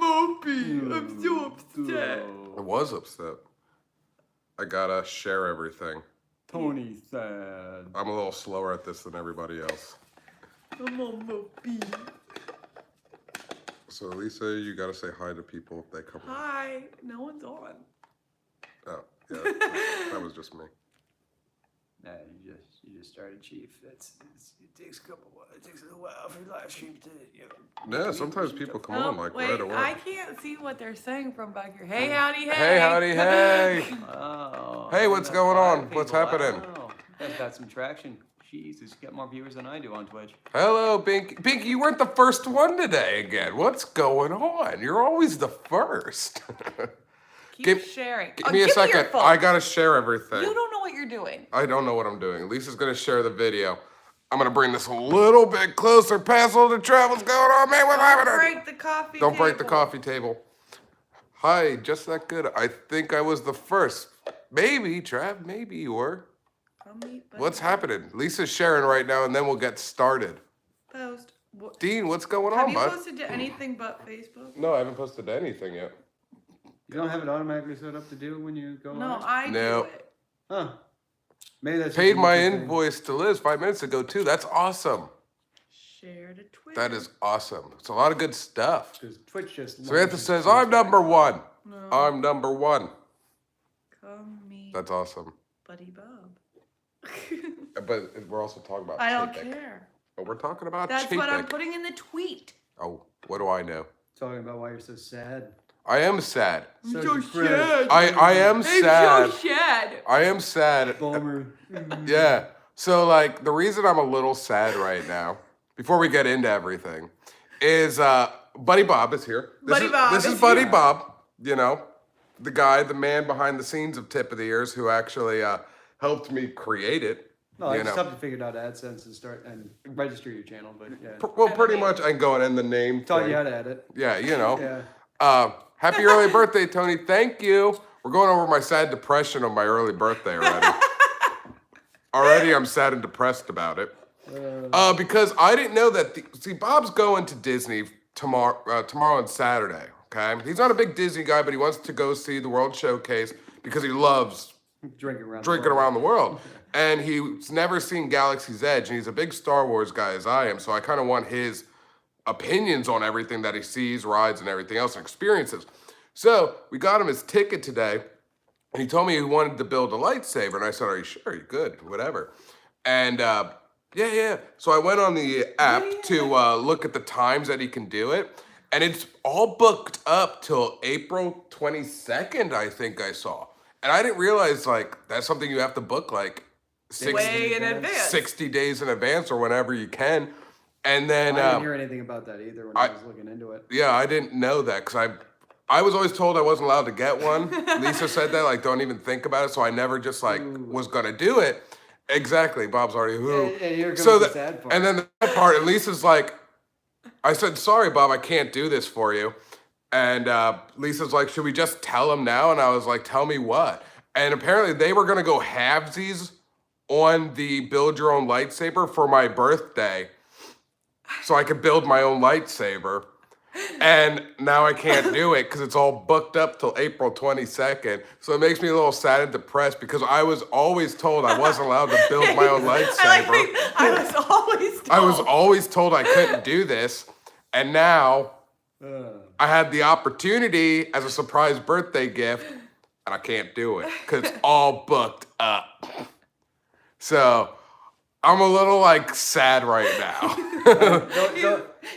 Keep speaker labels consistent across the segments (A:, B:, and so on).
A: happy. I'm so upset.
B: I was upset. I gotta share everything.
C: Tony's sad.
B: I'm a little slower at this than everybody else.
A: I'm happy.
B: So Lisa, you gotta say hi to people if they come in.
A: Hi. No one's on.
B: Oh, yeah, that was just me.
C: Nah, you just started, Chief. It takes a little while for live stream to
B: Yeah, sometimes people come on like
A: wait,
B: right away.
A: I can't see what they're saying from back here. Hey, howdy, hey.
B: Hey, howdy, hey.
C: Oh.
B: Hey, what's going on? What's happening?
C: Wow. That's got some traction. Jesus, you got more viewers than I do on Twitch.
B: Hello, Binky. Binky, you weren't the first one today again. What's going on? You're always the first.
A: Keep sharing.
B: Give me a second. I gotta share everything.
A: You don't know what you're doing.
B: I don't know what I'm doing. Lisa's gonna share the video. I'm gonna bring this a little bit closer. Pass all the travel. What's going on, man? What's happening?
A: Don't break the coffee
B: Don't
A: table.
B: break the coffee table. Hi, just that good. I think I was the first. Maybe, Trav. Maybe you were. What's happening? Lisa's sharing right now, and then we'll get started.
A: Post.
B: Dean, what's going on, bud?
A: Have you posted to anything but Facebook?
B: No, I haven't posted anything yet.
C: You don't have it automatically set up to do it when you go
A: No,
C: on?
A: I
B: No.
A: do it.
C: Huh. Maybe that's
B: Paid
C: just a
B: my
C: YouTube thing.
B: invoice to Liz 5 minutes ago, too. That's awesome.
A: Share to Twitter.
B: That is awesome. It's a lot of good stuff.
C: Because Twitch just...
B: Samantha says, I'm number one.
A: No.
B: I'm number one.
A: Come meet
B: That's awesome.
A: Buddy Bob.
B: But we're also talking about
A: I don't
B: Chapek.
A: care.
B: But we're talking about
A: That's what I'm
B: Chapek.
A: putting in the tweet.
B: Oh, what do I know?
C: Talking about why you're so sad.
B: I am sad.
C: So
A: so
C: depressed.
A: sad.
B: I am sad.
A: I'm so sad.
B: I am sad.
C: Bummer.
B: Yeah. So, like, the reason I'm a little sad right now, before we get into everything, is Buddy Bob is here. This is Buddy
A: here.
B: Bob, you know, the guy, the man behind the scenes of Tip of the Ears, who actually helped me create it.
C: No, I
B: you
C: just
B: know.
C: have to figure out AdSense and start and register your channel, but yeah.
B: Well, pretty much, I can go in the name.
C: Taught
B: thing.
C: you how to edit.
B: Yeah, you know.
C: Yeah.
B: Happy early birthday, Tony. Thank you. We're going over my sad depression of my early birthday already. Already I'm sad and depressed about it. Because I didn't know that, see, Bob's going to Disney tomorrow and Saturday, okay? He's not a big Disney guy, but he wants to go see the World Showcase because he loves
C: Drinking
B: around the world. And he's never seen Galaxy's Edge, and he's a big Star Wars guy as I am, so I kind of want his opinions on everything that he sees, rides, and everything else, and experiences. So we got him his ticket today, and he told me he wanted to build a lightsaber, and I said, are you sure? You good? Whatever. And yeah. So I went on the app to look at the times that he can do it, and it's all booked up till April 22nd, I think I saw. And I didn't realize, like, that's something you have to book, like,
A: Way in advance.
B: 60 days in advance or whenever you can. And then
C: I didn't hear anything about that either when I was looking into it.
B: yeah, I didn't know that because I was always told I wasn't allowed to get one. Lisa said that, like, don't even think about it. So I never just like was gonna do it. Exactly. Bob's already
C: And here comes
B: so
C: the sad part.
B: and then the sad part, and Lisa's like, I said, sorry, Bob, I can't do this for you. And Lisa's like, should we just tell him now? And I was like, tell me what? And apparently they were gonna go halvesies on the build your own lightsaber for my birthday so I could build my own lightsaber. And now I can't do it because it's all booked up till April 22nd. So it makes me a little sad and depressed because I was always told I wasn't allowed to build my own lightsaber. I was always told I couldn't do this. And now I had the opportunity as a surprise birthday gift and I can't do it because it's all booked up. So I'm a little like sad right now.
C: Don't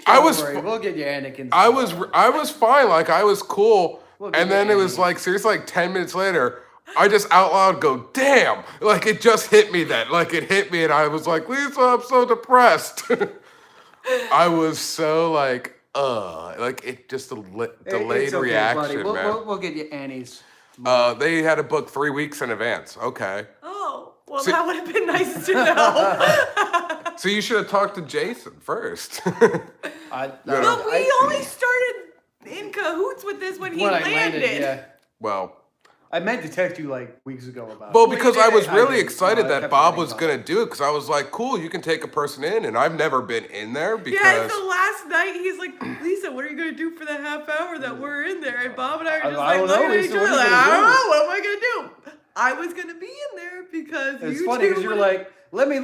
C: worry, we'll get you Anakin.
B: I was fine, like I was cool. And then it was like seriously like 10 minutes later, I just out loud go, damn, like it just hit me then. Like it hit me and I was like, Lisa, I'm so depressed. I was so like it just delayed
C: It's okay,
B: reaction,
C: buddy.
B: man.
C: We'll get you Annie's.
B: They had to book 3 weeks in advance. Okay.
A: Oh, well, that would have been nice to know.
B: So you should have talked to Jason first.
A: Well, we only started in cahoots with this when he landed.
C: Yeah.
B: Well,
C: I meant to text you like weeks ago about
B: Well,
C: it.
B: because
A: you
B: I
A: did
B: was
A: it.
B: really
C: did.
B: excited
C: No, I
B: that
C: kept
B: Bob
C: forgetting
B: was
C: about
B: going to do it because I was like, cool, you can take a person in. And I've never been in there
A: Yeah,
B: because.
A: so last night he's like, Lisa, what are you gonna do for the half hour that we're in there? And Bob and I are just
C: I
A: like
C: don't know,
A: looking at each
C: Lisa,
A: other
C: what are you
A: like, I
C: gonna
A: don't
C: do?
A: know, what am I gonna do? I was gonna be in there because
C: It's
A: you
C: funny
A: two
C: because you're
A: would've-
C: like, let me.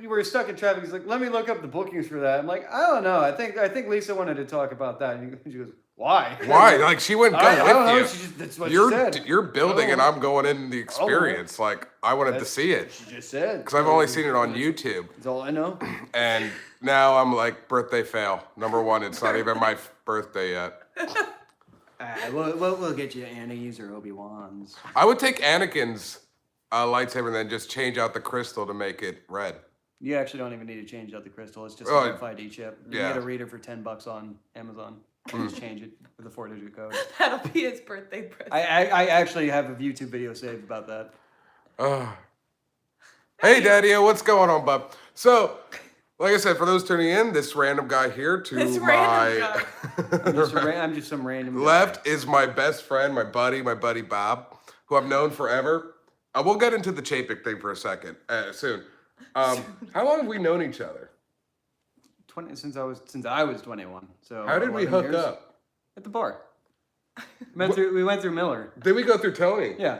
C: You were stuck in traffic. He's like, let me look up the bookings for that. I'm like, I don't know. I think Lisa wanted to talk about that. And she goes, why?
B: Why? Like, she wouldn't go
C: I don't know.
B: with
C: She
B: you.
C: just, that's what
B: You're,
C: she said.
B: you're building and
C: Oh.
B: I'm going in the experience. Like, I wanted to see it.
C: She just said.
B: Because I've only seen it on YouTube.
C: That's all I know.
B: And now I'm like, birthday fail. Number one, it's not even my birthday yet.
C: We'll get you Annie's or Obi-Wan's.
B: I would take Anakin's lightsaber and then just change out the crystal to make it red.
C: You actually don't even need to change out the crystal. It's just
B: Oh,
C: an RFID chip. You
B: yeah.
C: can get a reader for $10 on Amazon. Just change it with a 4-digit code.
A: that'll be his birthday present.
C: I actually have a YouTube video saved about that.
B: Hey, Daddy-O, what's going on, bub? So, like I said, for those tuning in, this random guy here to
A: This
B: my
A: random guy.
C: I'm just some random guy.
B: left is my best friend, my buddy Bob, who I've known forever. We'll get into the Chapek thing for a second soon. How long have we known each other?
C: Since I was 21. So
B: How did we
C: 11
B: hook
C: years
B: up?
C: at the bar? We went through Miller.
B: Did we go through Tony?
C: Yeah.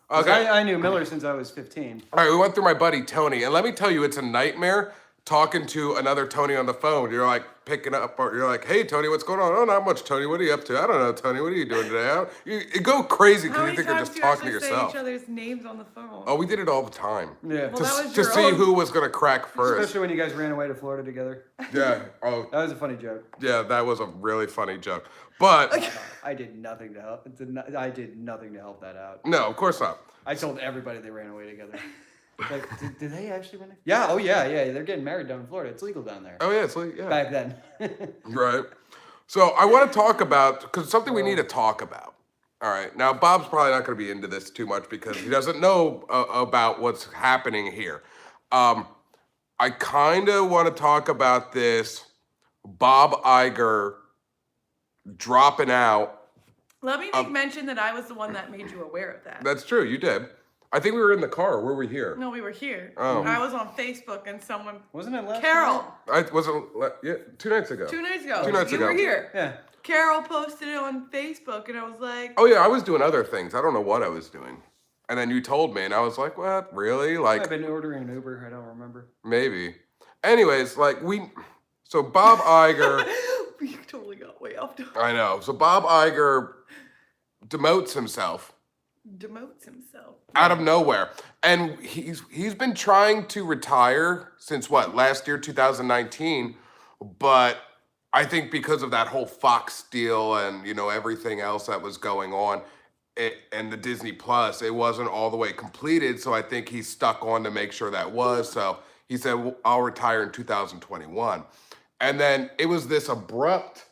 C: 'Cause
B: Okay.
C: I knew Miller since I was 15.
B: All right, we went through my buddy Tony, and let me tell you, it's a nightmare talking to another Tony on the phone. You're like picking up, or you're like, "Hey, Tony, what's going on?" "Oh, not much, Tony. What are you up to?" "I don't know, Tony. What are you doing today?" You go crazy
A: How
B: because you
A: many
B: think you're
A: times
B: just
A: do you
B: talking to
A: actually say
B: yourself.
A: each other's names on the phone?
B: Oh, we did it all the time.
C: Yeah.
A: Well, that was
B: To
A: your
B: see
A: own-
B: who was gonna crack first.
C: Especially when you guys ran away to Florida together.
B: Yeah. Oh,
C: That was a funny joke.
B: yeah. That was a really funny joke. But
C: I did nothing to help. I did nothing to help that out.
B: no, of course not.
C: I told everybody they ran away together. Like, did they actually run? Yeah. Oh yeah. They're getting married down in Florida. It's legal down there.
B: Oh yeah, it's like yeah.
C: Back then.
B: Right. So I want to talk about because it's something we need to talk about. All right. Now Bob's probably not going to be into this too much because he doesn't know about what's happening here. I kind of want to talk about this Bob Iger dropping out.
A: Let me make mention that I was the one that made you aware of that.
B: That's true. You did. I think we were in the car. Or were we here?
A: No, we were here.
B: Oh.
A: I was on Facebook and someone,
C: Wasn't it last
A: Carol,
C: night?
B: I wasn't. Yeah, 2 nights ago.
A: 2 nights ago.
B: 2 nights
A: you
B: ago.
A: were here.
C: Yeah.
A: Carol posted it on Facebook and I was like,
B: Oh yeah, I was doing other things. I don't know what I was doing. And then you told me, and I was like, "What? Really? Like
C: I've been ordering an Uber. I don't remember.
B: maybe." Anyways, like so Bob Iger.
A: we totally got way off topic.
B: I know. So Bob Iger demotes himself
A: Demotes himself.
B: out of nowhere. And he's been trying to retire since what, last year, 2019. But I think because of that whole Fox deal and, everything else that was going on and the Disney Plus, it wasn't all the way completed. So I think he's stuck on to make sure that was. So he said, well, I'll retire in 2021. And then it was this abrupt,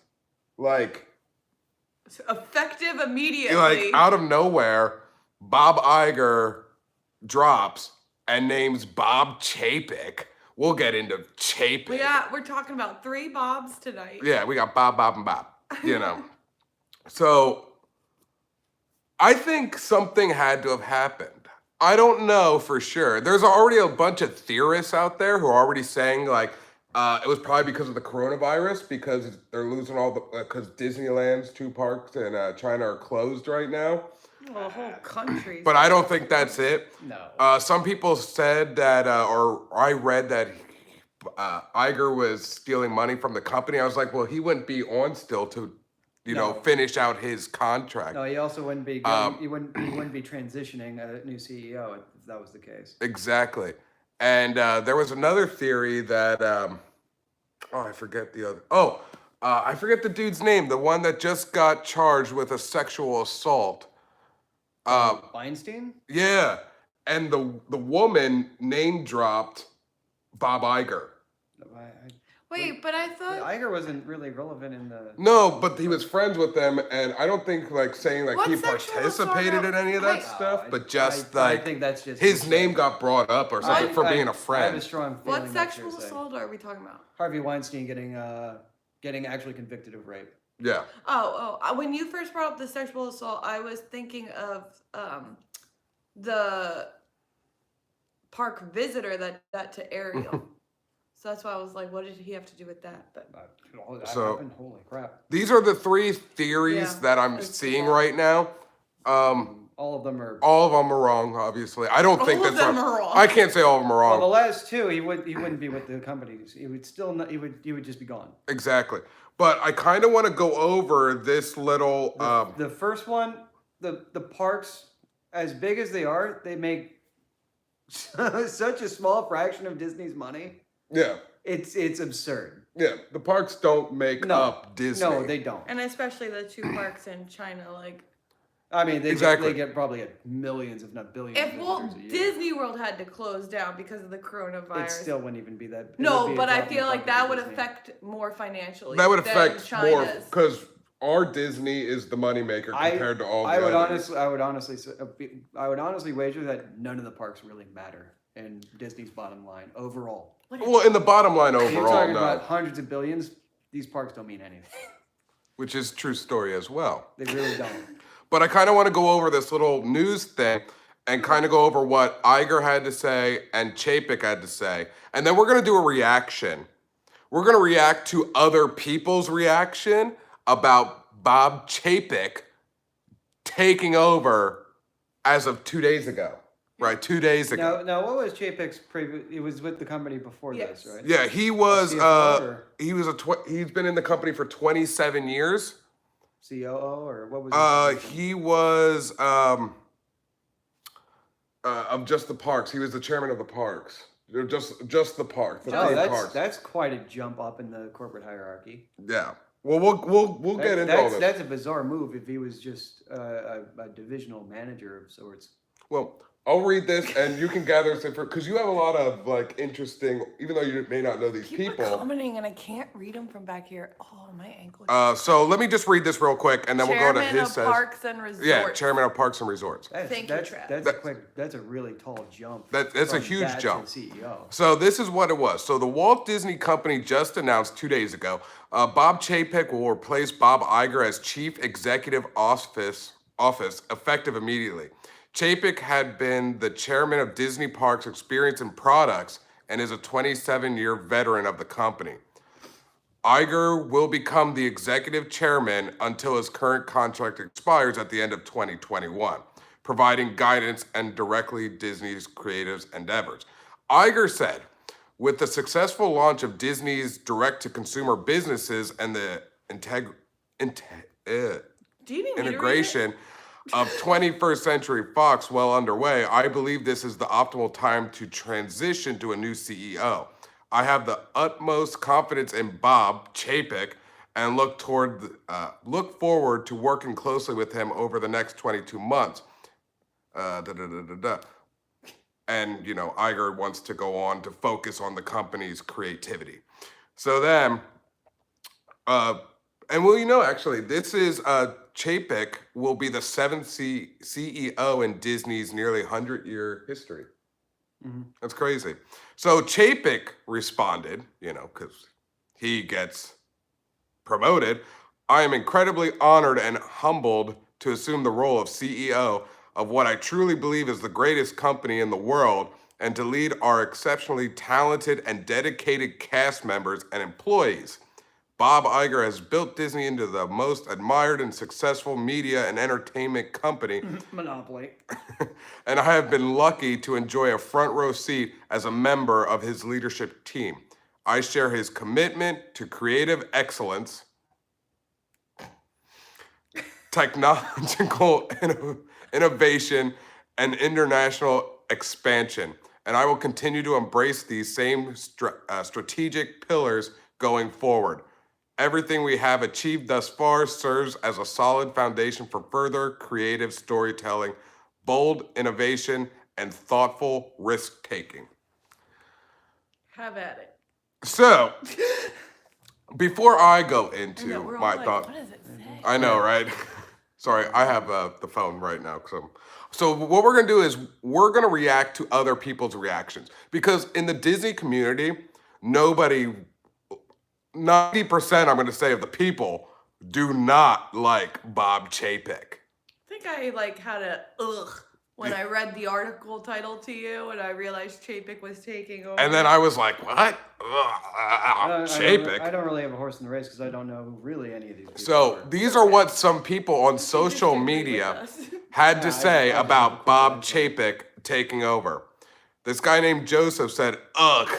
A: So effective immediately.
B: out of nowhere, Bob Iger drops and names Bob Chapek. We'll get into Chapek.
A: We're talking about 3 Bobs tonight.
B: Yeah, we got Bob, and Bob. So I think something had to have happened. I don't know for sure. There's already a bunch of theorists out there who are already saying it was probably because of the coronavirus because they're losing because Disneyland's 2 parks in China are closed right now.
A: Well, the whole country.
B: But I don't think that's it.
C: No.
B: Some people said that, or I read that Iger was stealing money from the company. I was like, well, he wouldn't be on still to, finish out his contract.
C: No, he also wouldn't be. He wouldn't be transitioning a new CEO if that was the case.
B: Exactly. And there was another theory that, I forget the other. I forget the dude's name. The one that just got charged with a sexual assault.
C: Weinstein?
B: Yeah. And the woman name dropped Bob Iger.
A: Wait, but I thought.
C: Iger wasn't really relevant in the.
B: No, but he was friends with them, and I don't think saying
A: What
B: he
A: sexual
B: participated
A: assault?
B: in any of that
A: Wait.
B: stuff,
C: No,
B: but just
C: I think that's just
B: his name got brought up or something for being a
C: I have
B: friend.
C: a strong feeling.
A: What
C: that's
A: sexual
C: hearsay.
A: assault are we talking about?
C: Harvey Weinstein getting actually convicted of rape.
B: Yeah.
A: When you first brought up the sexual assault, I was thinking of the park visitor that to Ariel. So that's why I was like, what did he have to do with that? But
C: That
B: So-
C: happened? Holy crap.
B: These are the three theories
A: Yeah,
B: that I'm
A: it's-
B: seeing
A: yeah.
B: right now.
C: All of them are.
B: All of them are wrong, obviously. I don't think
A: All of
B: that's
A: them are wrong.
B: I can't say all of them are
C: Well,
B: wrong.
C: the last two, he wouldn't be with the companies. He would still not. He would just be gone.
B: Exactly. But I kind of want to go over this little.
C: The first one, the parks, as big as they are, they make such a small fraction of Disney's money.
B: Yeah.
C: It's absurd.
B: Yeah. The parks don't make
C: No.
B: up Disney.
C: No, they don't.
A: and especially the two parks in China, like
C: I mean,
B: Exactly.
C: they get probably millions, if not billions.
A: if
C: of
A: Walt
C: visitors a year.
A: Disney World had to close down because of the coronavirus.
C: It still wouldn't even be that. it would
A: No,
C: be a
A: but I
C: drop in
A: feel
C: the
A: like
C: bucket
A: that
C: for
A: would
C: Disney.
A: affect more financially.
B: That would
A: than
B: affect more
A: China's.
B: because our Disney is the moneymaker compared to all the
C: I would
B: others.
C: I would honestly wager that none of the parks really matter in Disney's bottom line overall.
B: Well, in the bottom line
C: You're
B: overall,
C: talking
B: no.
C: about hundreds of billions. These parks don't mean anything.
B: Which is true story as well.
C: They really don't.
B: But I kind of want to go over this little news thing and kind of go over what Iger had to say and Chapek had to say. And then we're going to do a reaction. We're going to react to other people's reaction about Bob Chapek taking over as of 2 days ago. Right, 2 days ago.
C: Now, what was Chapek's previous? He was with the company before
A: Yes.
C: this, right?
B: Yeah, he was
C: CFO or
B: he's been in the company for 27 years.
C: COO or what was? his position?
B: He was of just the parks. He was the chairman of the parks. They're just the parks. The
C: Oh,
B: theme
C: that's
B: parks.
C: that's quite a jump up in the corporate hierarchy.
B: Yeah. Well, we'll get into all
C: That's
B: this.
C: that's a bizarre move if he was just a divisional manager of sorts.
B: Well, I'll read this and you can gather this because you have a lot of like interesting, even though you may not know these
A: People are
B: people.
A: commenting, and I can't read them from back here. Oh, my ankle.
B: So let me just read this real quick and then we'll go to
A: Chairman
B: his
A: of
B: says.
A: Parks and Resorts.
B: Yeah, chairman of Parks and Resorts.
A: Thank you, Trav.
C: That's a really tall jump.
B: That's a
C: from
B: huge
C: that to
B: jump.
C: CEO.
B: So this is what it was. So the Walt Disney Company just announced 2 days ago, Bob Chapek will replace Bob Iger as Chief Executive Office effective immediately. Chapek had been the chairman of Disney Parks Experience and Products and is a 27-year veteran of the company. Iger will become the executive chairman until his current contract expires at the end of 2021, providing guidance and directly Disney's creative endeavors. Iger said, with the successful launch of Disney's direct-to-consumer businesses and the
A: Do you need me to read it?
B: integration of 21st Century Fox well underway, I believe this is the optimal time to transition to a new CEO. I have the utmost confidence in Bob Chapek and look forward to working closely with him over the next 22 months. And, you know, Iger wants to go on to focus on the company's creativity. So then, and well, you know, actually, this is Chapek will be the seventh CEO in Disney's nearly 100-year history.
C: Mm-hmm.
B: That's crazy. So Chapek responded, you know, because he gets promoted. I am incredibly honored and humbled to assume the role of CEO of what I truly believe is the greatest company in the world and to lead our exceptionally talented and dedicated cast members and employees. Bob Iger has built Disney into the most admired and successful media and entertainment company,
C: Monopoly.
B: and I have been lucky to enjoy a front row seat as a member of his leadership team. I share his commitment to creative excellence, technological innovation, and international expansion, and I will continue to embrace these same strategic pillars going forward. Everything we have achieved thus far serves as a solid foundation for further creative storytelling, bold innovation, and thoughtful risk-taking.
A: Have at it.
B: So, before I go
A: I
B: into
A: know, we're all
B: my
A: like,
B: thought,
A: what does it say?
B: I know, right? Sorry, I have the phone right now. So what we're gonna do is we're gonna react to other people's reactions because in the Disney community, 90%, I'm gonna say, of the people do not like Bob Chapek.
A: I think I like had a ugh when I read the article title to you and I realized Chapek was taking over.
B: And then I was like, what? Chapek?
C: I don't really have a horse in the race because I don't know really any of these people.
B: So these are what some people on social
A: disagree with
B: media
A: us.
B: had
C: Yeah,
B: to
C: I
B: say
C: just
B: about
C: agree
B: Bob
C: with that.
B: Chapek taking over. This guy named Joseph said, ugh.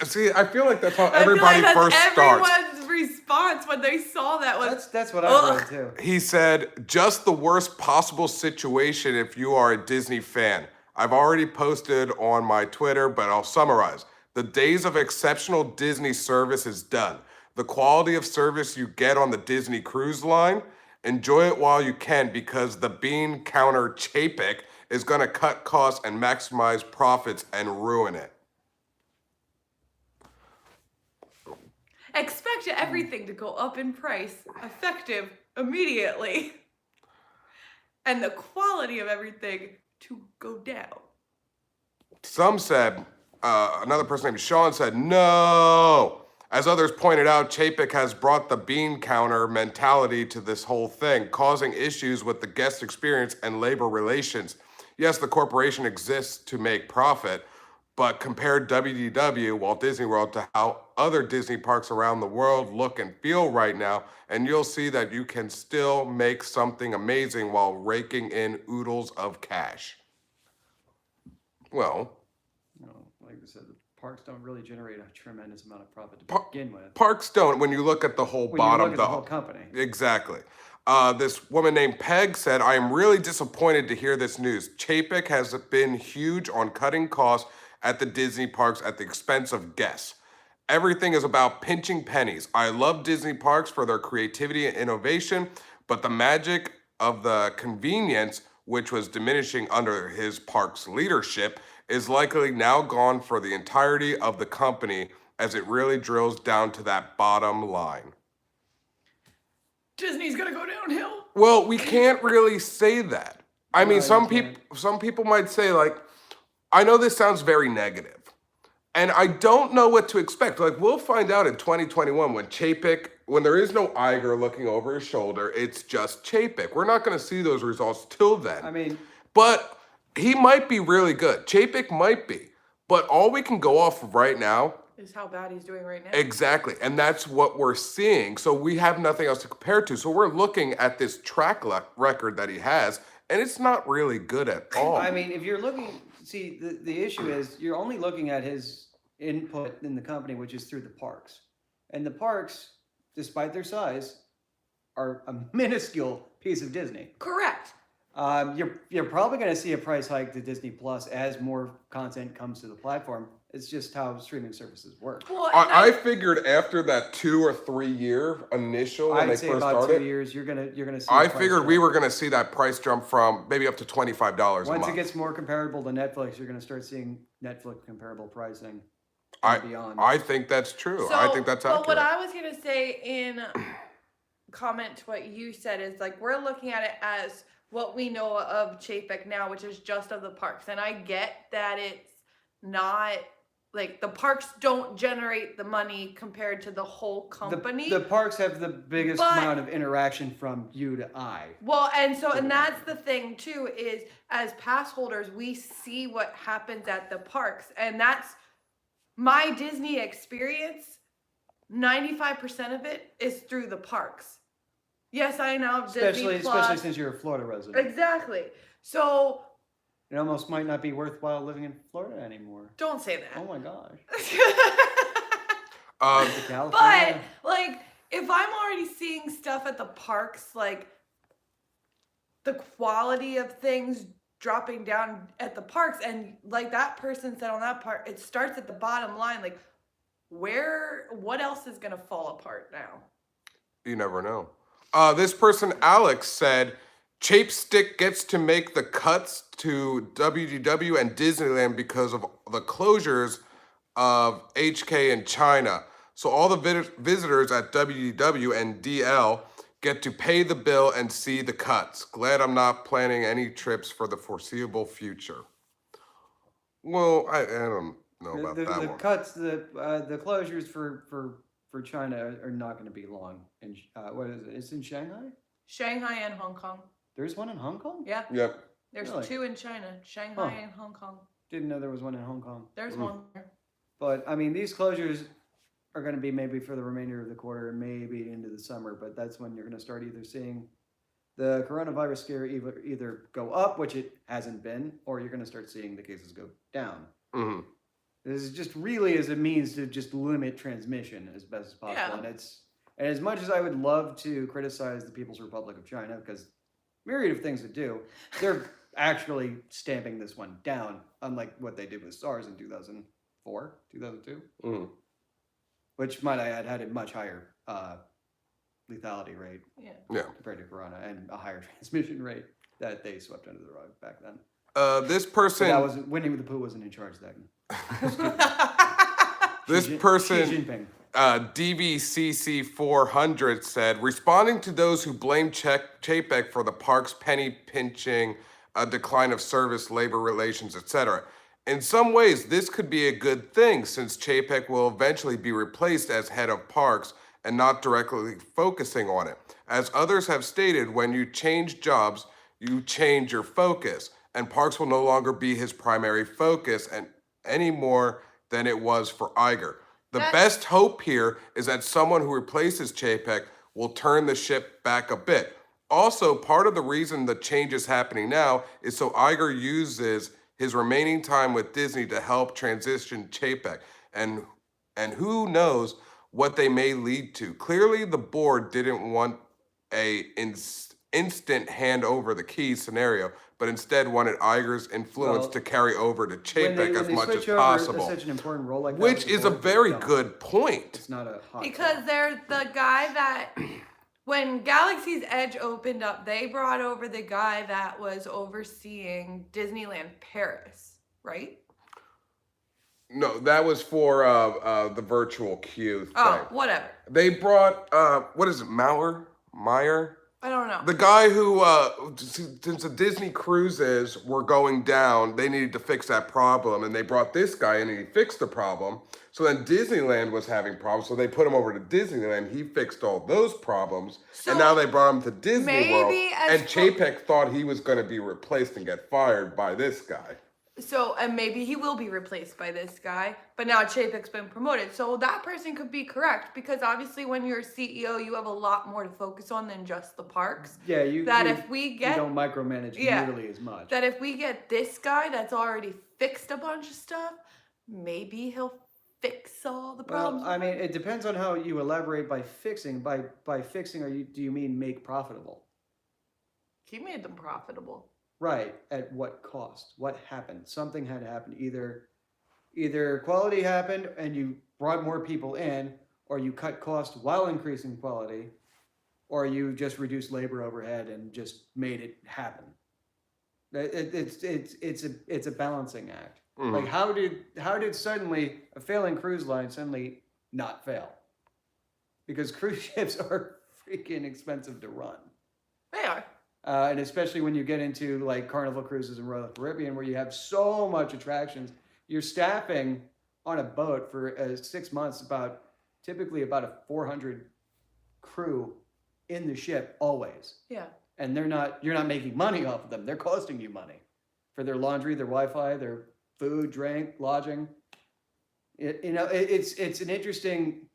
B: See, I feel like that's how everybody
A: I feel like
B: first
A: that's
B: starts.
A: everyone's response when they saw that was
C: That's what I've
A: Ugh.
C: read too.
B: He said, just the worst possible situation if you are a Disney fan. I've already posted on my Twitter, but I'll summarize. The days of exceptional Disney service is done. The quality of service you get on the Disney Cruise Line, enjoy it while you can because the bean counter Chapek is going to cut costs and maximize profits and ruin it.
A: expect everything to go up in price, effective immediately, and the quality of everything to go down.
B: Some said, another person named Sean said, no. As others pointed out, Chapek has brought the bean counter mentality to this whole thing, causing issues with the guest experience and labor relations. Yes, the corporation exists to make profit, but compare WDW, Walt Disney World, to how other Disney parks around the world look and feel right now, and you'll see that you can still make something amazing while raking in oodles of cash. Well,
C: You know, like I said, the parks don't really generate a tremendous amount of profit to begin with.
B: parks don't when you look at the whole
C: When
B: bottom
C: you look at the whole
B: dollar.
C: company.
B: Exactly. This woman named Peg said, I am really disappointed to hear this news. Chapek has been huge on cutting costs at the Disney parks at the expense of guests. Everything is about pinching pennies. I love Disney parks for their creativity and innovation, but the magic of the convenience, which was diminishing under his park's leadership, is likely now gone for the entirety of the company as it really drills down to that bottom line.
A: Disney's gonna go downhill.
B: Well, we can't really say that. I mean,
C: you
B: some
C: can't.
B: people might say, like, I know this sounds very negative, and I don't know what to expect. Like, we'll find out in 2021 when Chapek, when there is no Iger looking over his shoulder, it's just Chapek. We're not going to see those results till then.
C: I mean,
B: But he might be really good. Chapek might be. But all we can go off of right now,
A: Is how bad he's doing right now.
B: exactly, and that's what we're seeing. So we have nothing else to compare to. So we're looking at this track record that he has, and it's not really good at all.
C: I mean, if you're looking, see, the issue is you're only looking at his input in the company, which is through the parks. And the parks, despite their size, are a minuscule piece of Disney.
A: Correct.
C: You're probably going to see a price hike to Disney Plus as more content comes to the platform. It's just how streaming services work.
A: Well,
B: I figured after that 2 or 3 year initial when
C: I'd
B: they
C: say
B: first
C: about
B: started,
C: 2 years you're gonna see. a
B: I
C: price
B: figured
C: jump.
B: we were going to see that price jump from maybe up to $25 a
C: Once
B: month.
C: it gets more comparable to Netflix, you're going to start seeing Netflix comparable pricing
B: I
C: and beyond.
B: I think that's true. I think that's accurate.
A: But what I was gonna say in comment to what you said is like we're looking at it as what we know of Chapek now, which is just of the parks, and I get that it's not like the parks don't generate the money compared to the whole company.
C: The parks have the biggest
A: But-
C: amount of interaction from you to I.
A: Well, and that's the thing too, is as pass holders, we see what happens at the parks. And that's my Disney experience. 95% of it is through the parks. Yes, I know
C: Especially
A: Disney Plus.
C: since you're a Florida resident.
A: Exactly. So
C: It almost might not be worthwhile living in Florida anymore.
A: don't say
C: Oh
A: that.
C: my gosh.
A: But
C: California.
A: like if I'm already seeing stuff at the parks, like the quality of things dropping down at the parks, and like that person said on that part, it starts at the bottom line. Like what else is gonna fall apart now?
B: You never know. This person, Alex, said, Chapstick gets to make the cuts to WDW and Disneyland because of the closures of HK in China. So all the visitors at WDW and DL get to pay the bill and see the cuts. Glad I'm not planning any trips for the foreseeable future. Well, I don't know about
C: the
B: that one.
C: cuts, the closures for China are not going to be long. in what is it? It's in Shanghai.
A: Shanghai and Hong Kong.
C: There's one in Hong Kong.
A: Yeah.
B: Yep.
A: There's
C: Really?
A: 2 in China, Shanghai and Hong Kong.
C: Didn't know there was one in Hong Kong.
A: There's one there.
C: But I mean, these closures are going to be maybe for the remainder of the quarter and maybe into the summer. But that's when you're going to start either seeing the coronavirus scare either go up, which it hasn't been, or you're going to start seeing the cases go down.
B: Mm-hmm.
C: This is just really as a means to just limit transmission as best as possible.
A: Yeah.
C: And as much as I would love to criticize the People's Republic of China, because myriad of things to do, they're actually stamping this one down, unlike what they did with SARS in 2004, 2002, which might I add had a much higher lethality rate compared to Corona, and a higher transmission rate that they swept under the rug back then.
B: This person.
C: But that wasn't Winnie the Pooh wasn't in charge then.
B: This
C: Xi
B: person.
C: Jinping.
B: DVCC 400 said, responding to those who blame Chapek for the park's penny pinching, decline of service, labor relations, etc. In some ways, this could be a good thing since Chapek will eventually be replaced as head of parks and not directly focusing on it. As others have stated, when you change jobs, you change your focus, and parks will no longer be his primary focus and any more than it was for Iger. The best hope here is that someone who replaces Chapek will turn the ship back a bit. Also, part of the reason the change is happening now is so Iger uses his remaining time with Disney to help transition Chapek. And who knows what they may lead to. Clearly, the board didn't want a instant hand over the keys scenario, but instead wanted Iger's influence to carry over to Chapek as much as possible.
C: Such an important role like that,
B: which is a very good point.
C: It's not a hot
A: because they're the guy that when Galaxy's Edge opened up, they brought over the guy that was overseeing Disneyland Paris, right?
B: No, that was for the virtual queue thing.
A: Oh, whatever.
B: They brought what is it, Meyer?
A: I don't know.
B: The guy who, since the Disney cruises were going down, they needed to fix that problem, and they brought this guy in and he fixed the problem. So then Disneyland was having problems, so they put him over to Disneyland. He fixed all those problems, and now they brought him to Disney World. And Chapek thought he was going to be replaced and get fired by this guy.
A: So, and maybe he will be replaced by this guy, but now Chapek's been promoted. So that person could be correct, because obviously when you're a CEO, you have a lot more to focus on than just the parks.
C: Yeah,
A: if we get,
C: you don't micromanage nearly as much.
A: That if we get this guy that's already fixed a bunch of stuff, maybe he'll fix all the problems.
C: Well, I mean, it depends on how you elaborate by fixing. By fixing, do you mean make profitable?
A: He made them profitable.
C: Right. At what cost? What happened? Something had happened. Either quality happened and you brought more people in, or you cut costs while increasing quality, or you just reduced labor overhead and just made it happen. It's a balancing act. Mm-hmm. Like how did suddenly a failing cruise line suddenly not fail? Because cruise ships are freaking expensive to run.
A: They are.
C: And especially when you get into like Carnival Cruises and Royal Caribbean, where you have so much attractions, you're staffing on a boat for 6 months typically about a 400 crew in the ship always.
A: Yeah.
C: And you're not making money off of them. They're costing you money for their laundry, their Wi-Fi, their food, drink, lodging. It's an interesting.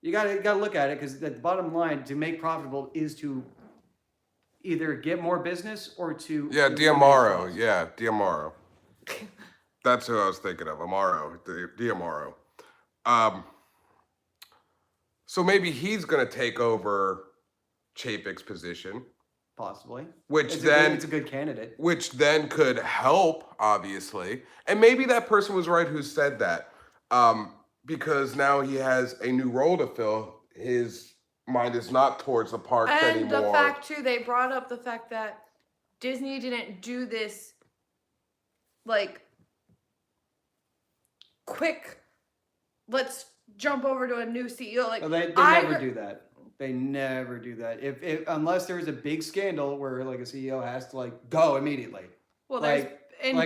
C: You gotta look at it, because the bottom line to make profitable is to either get more business or to
B: Diamaro. Yeah, Diamaro. That's who I was thinking of. Amaro, Diamaro. So maybe he's gonna take over Chapek's position.
C: Possibly.
B: It's
C: a good candidate.
B: Which then could help, obviously. And maybe that person was right who said that. Because now he has a new role to fill. His mind is not towards the parks anymore.
A: And the fact, too, they brought up the fact that Disney didn't do this, like, quick, let's jump over to a new CEO. Like,
C: they never do that. They never do that. If unless there's a big scandal where like a CEO has to like go immediately. Well, like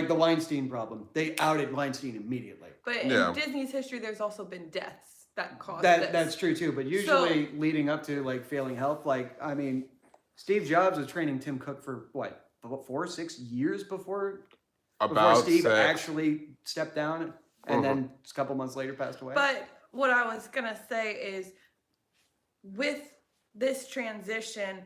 C: the Weinstein problem. They outed Weinstein immediately.
A: But in Disney's history, there's also been deaths. that caused this.
C: That's true too. But usually leading up to like failing health, like I mean, Steve Jobs was training Tim Cook for what 4-6 years before Steve
B: 6.
C: actually stepped down, and then a couple months later passed away.
A: But what I was gonna say is, with this transition,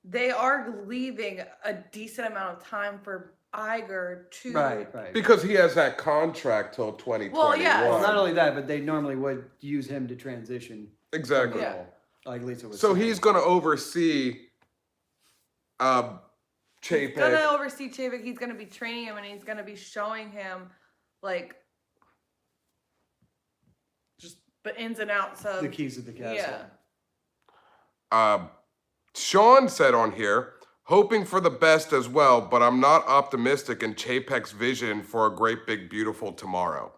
A: they are leaving a decent amount of time for Iger to
C: right.
B: Because he has that contract till 2021.
A: Well, yeah.
C: Well, not only that, but they normally would use him to transition.
B: Exactly.
A: Yeah.
C: Like Lisa was
B: So
C: saying.
B: he's going to oversee Chapek.
A: He's gonna oversee Chapek. He's gonna be training him, and he's gonna be showing him like just the ins and outs of
C: the keys of the castle.
A: Yeah.
B: Sean said on here, hoping for the best as well, but I'm not optimistic in Chapek's vision for a great big beautiful tomorrow.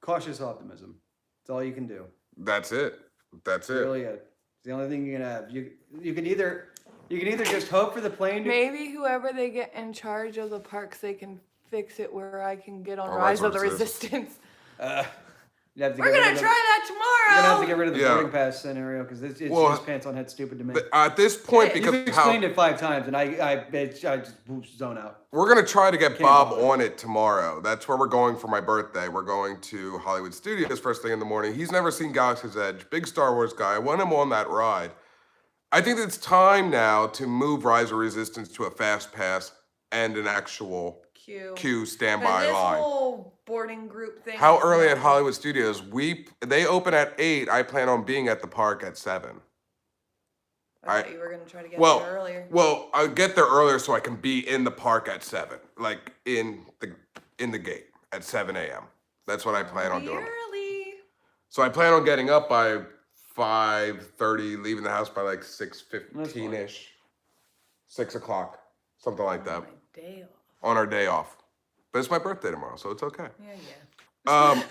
C: Cautious optimism. That's all you can do.
B: That's it. That's it.
C: Really it. It's the only thing you can have. You can either just hope for the plane to
A: Maybe whoever they get in charge of the parks, they can fix it where I can get on
B: Oh,
A: Rise of
B: Rise
A: the
B: of
A: Resistance.
C: you'd have to
A: We're
C: get rid
A: gonna
C: of
A: try that
C: You're gonna have to
A: tomorrow.
C: get rid of the
B: Yeah.
C: boarding pass scenario because it's
B: Well,
C: just pants on head stupid to me.
B: At this point,
A: You've
B: because
C: You've
B: of how
C: explained it 5 times, and I just zone out.
B: we're gonna try to get
C: Can't
B: Bob
C: bother.
B: on it tomorrow. That's where we're going for my birthday. We're going to Hollywood Studios first thing in the morning. He's never seen Galaxy's Edge. Big Star Wars guy. I want him on that ride. I think it's time now to move Rise of Resistance to a fast pass and an actual queue
A: And
B: standby
A: this
B: line.
A: whole boarding group thing.
B: How
A: is
B: early at
A: not-
B: Hollywood Studios? They open at 8. I plan on being at the park at 7.
A: I thought you were gonna try to get
B: Well,
A: there earlier.
B: Well, I'll get there earlier so I can be in the park at 7, like in the gate at 7 a.m. That's what I plan on
A: Be
B: doing.
A: early.
B: So I plan on getting up by 5:30, leaving the house by like 6:15ish, 6 o'clock, something like that,
A: My day off.
B: on our day off. But it's my birthday tomorrow, so it's okay.
A: Yeah.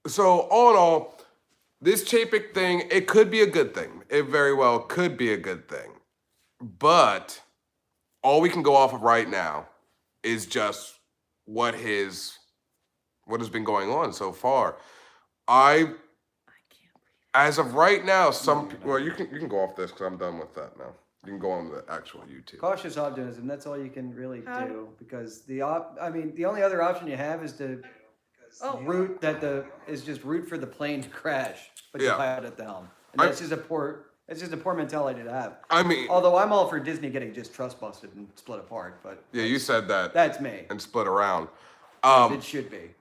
B: So all in all, this Chapek thing, it could be a good thing. It very well could be a good thing. But all we can go off of right now is just what has been going on so far.
A: I can't breathe.
B: As of right now, well, you can go off this because I'm done with that now. You can go on the actual YouTube.
C: Cautious optimism. That's all you can really
A: How-
C: do because the only other option you have is to root for the plane to crash, but
B: Yeah.
C: the pilot at the helm. And that's just a poor mentality to have.
B: I mean,
C: Although I'm all for Disney getting just trust busted and split apart, but
B: yeah, you said that
C: that's me.
B: and split around.
C: It should be.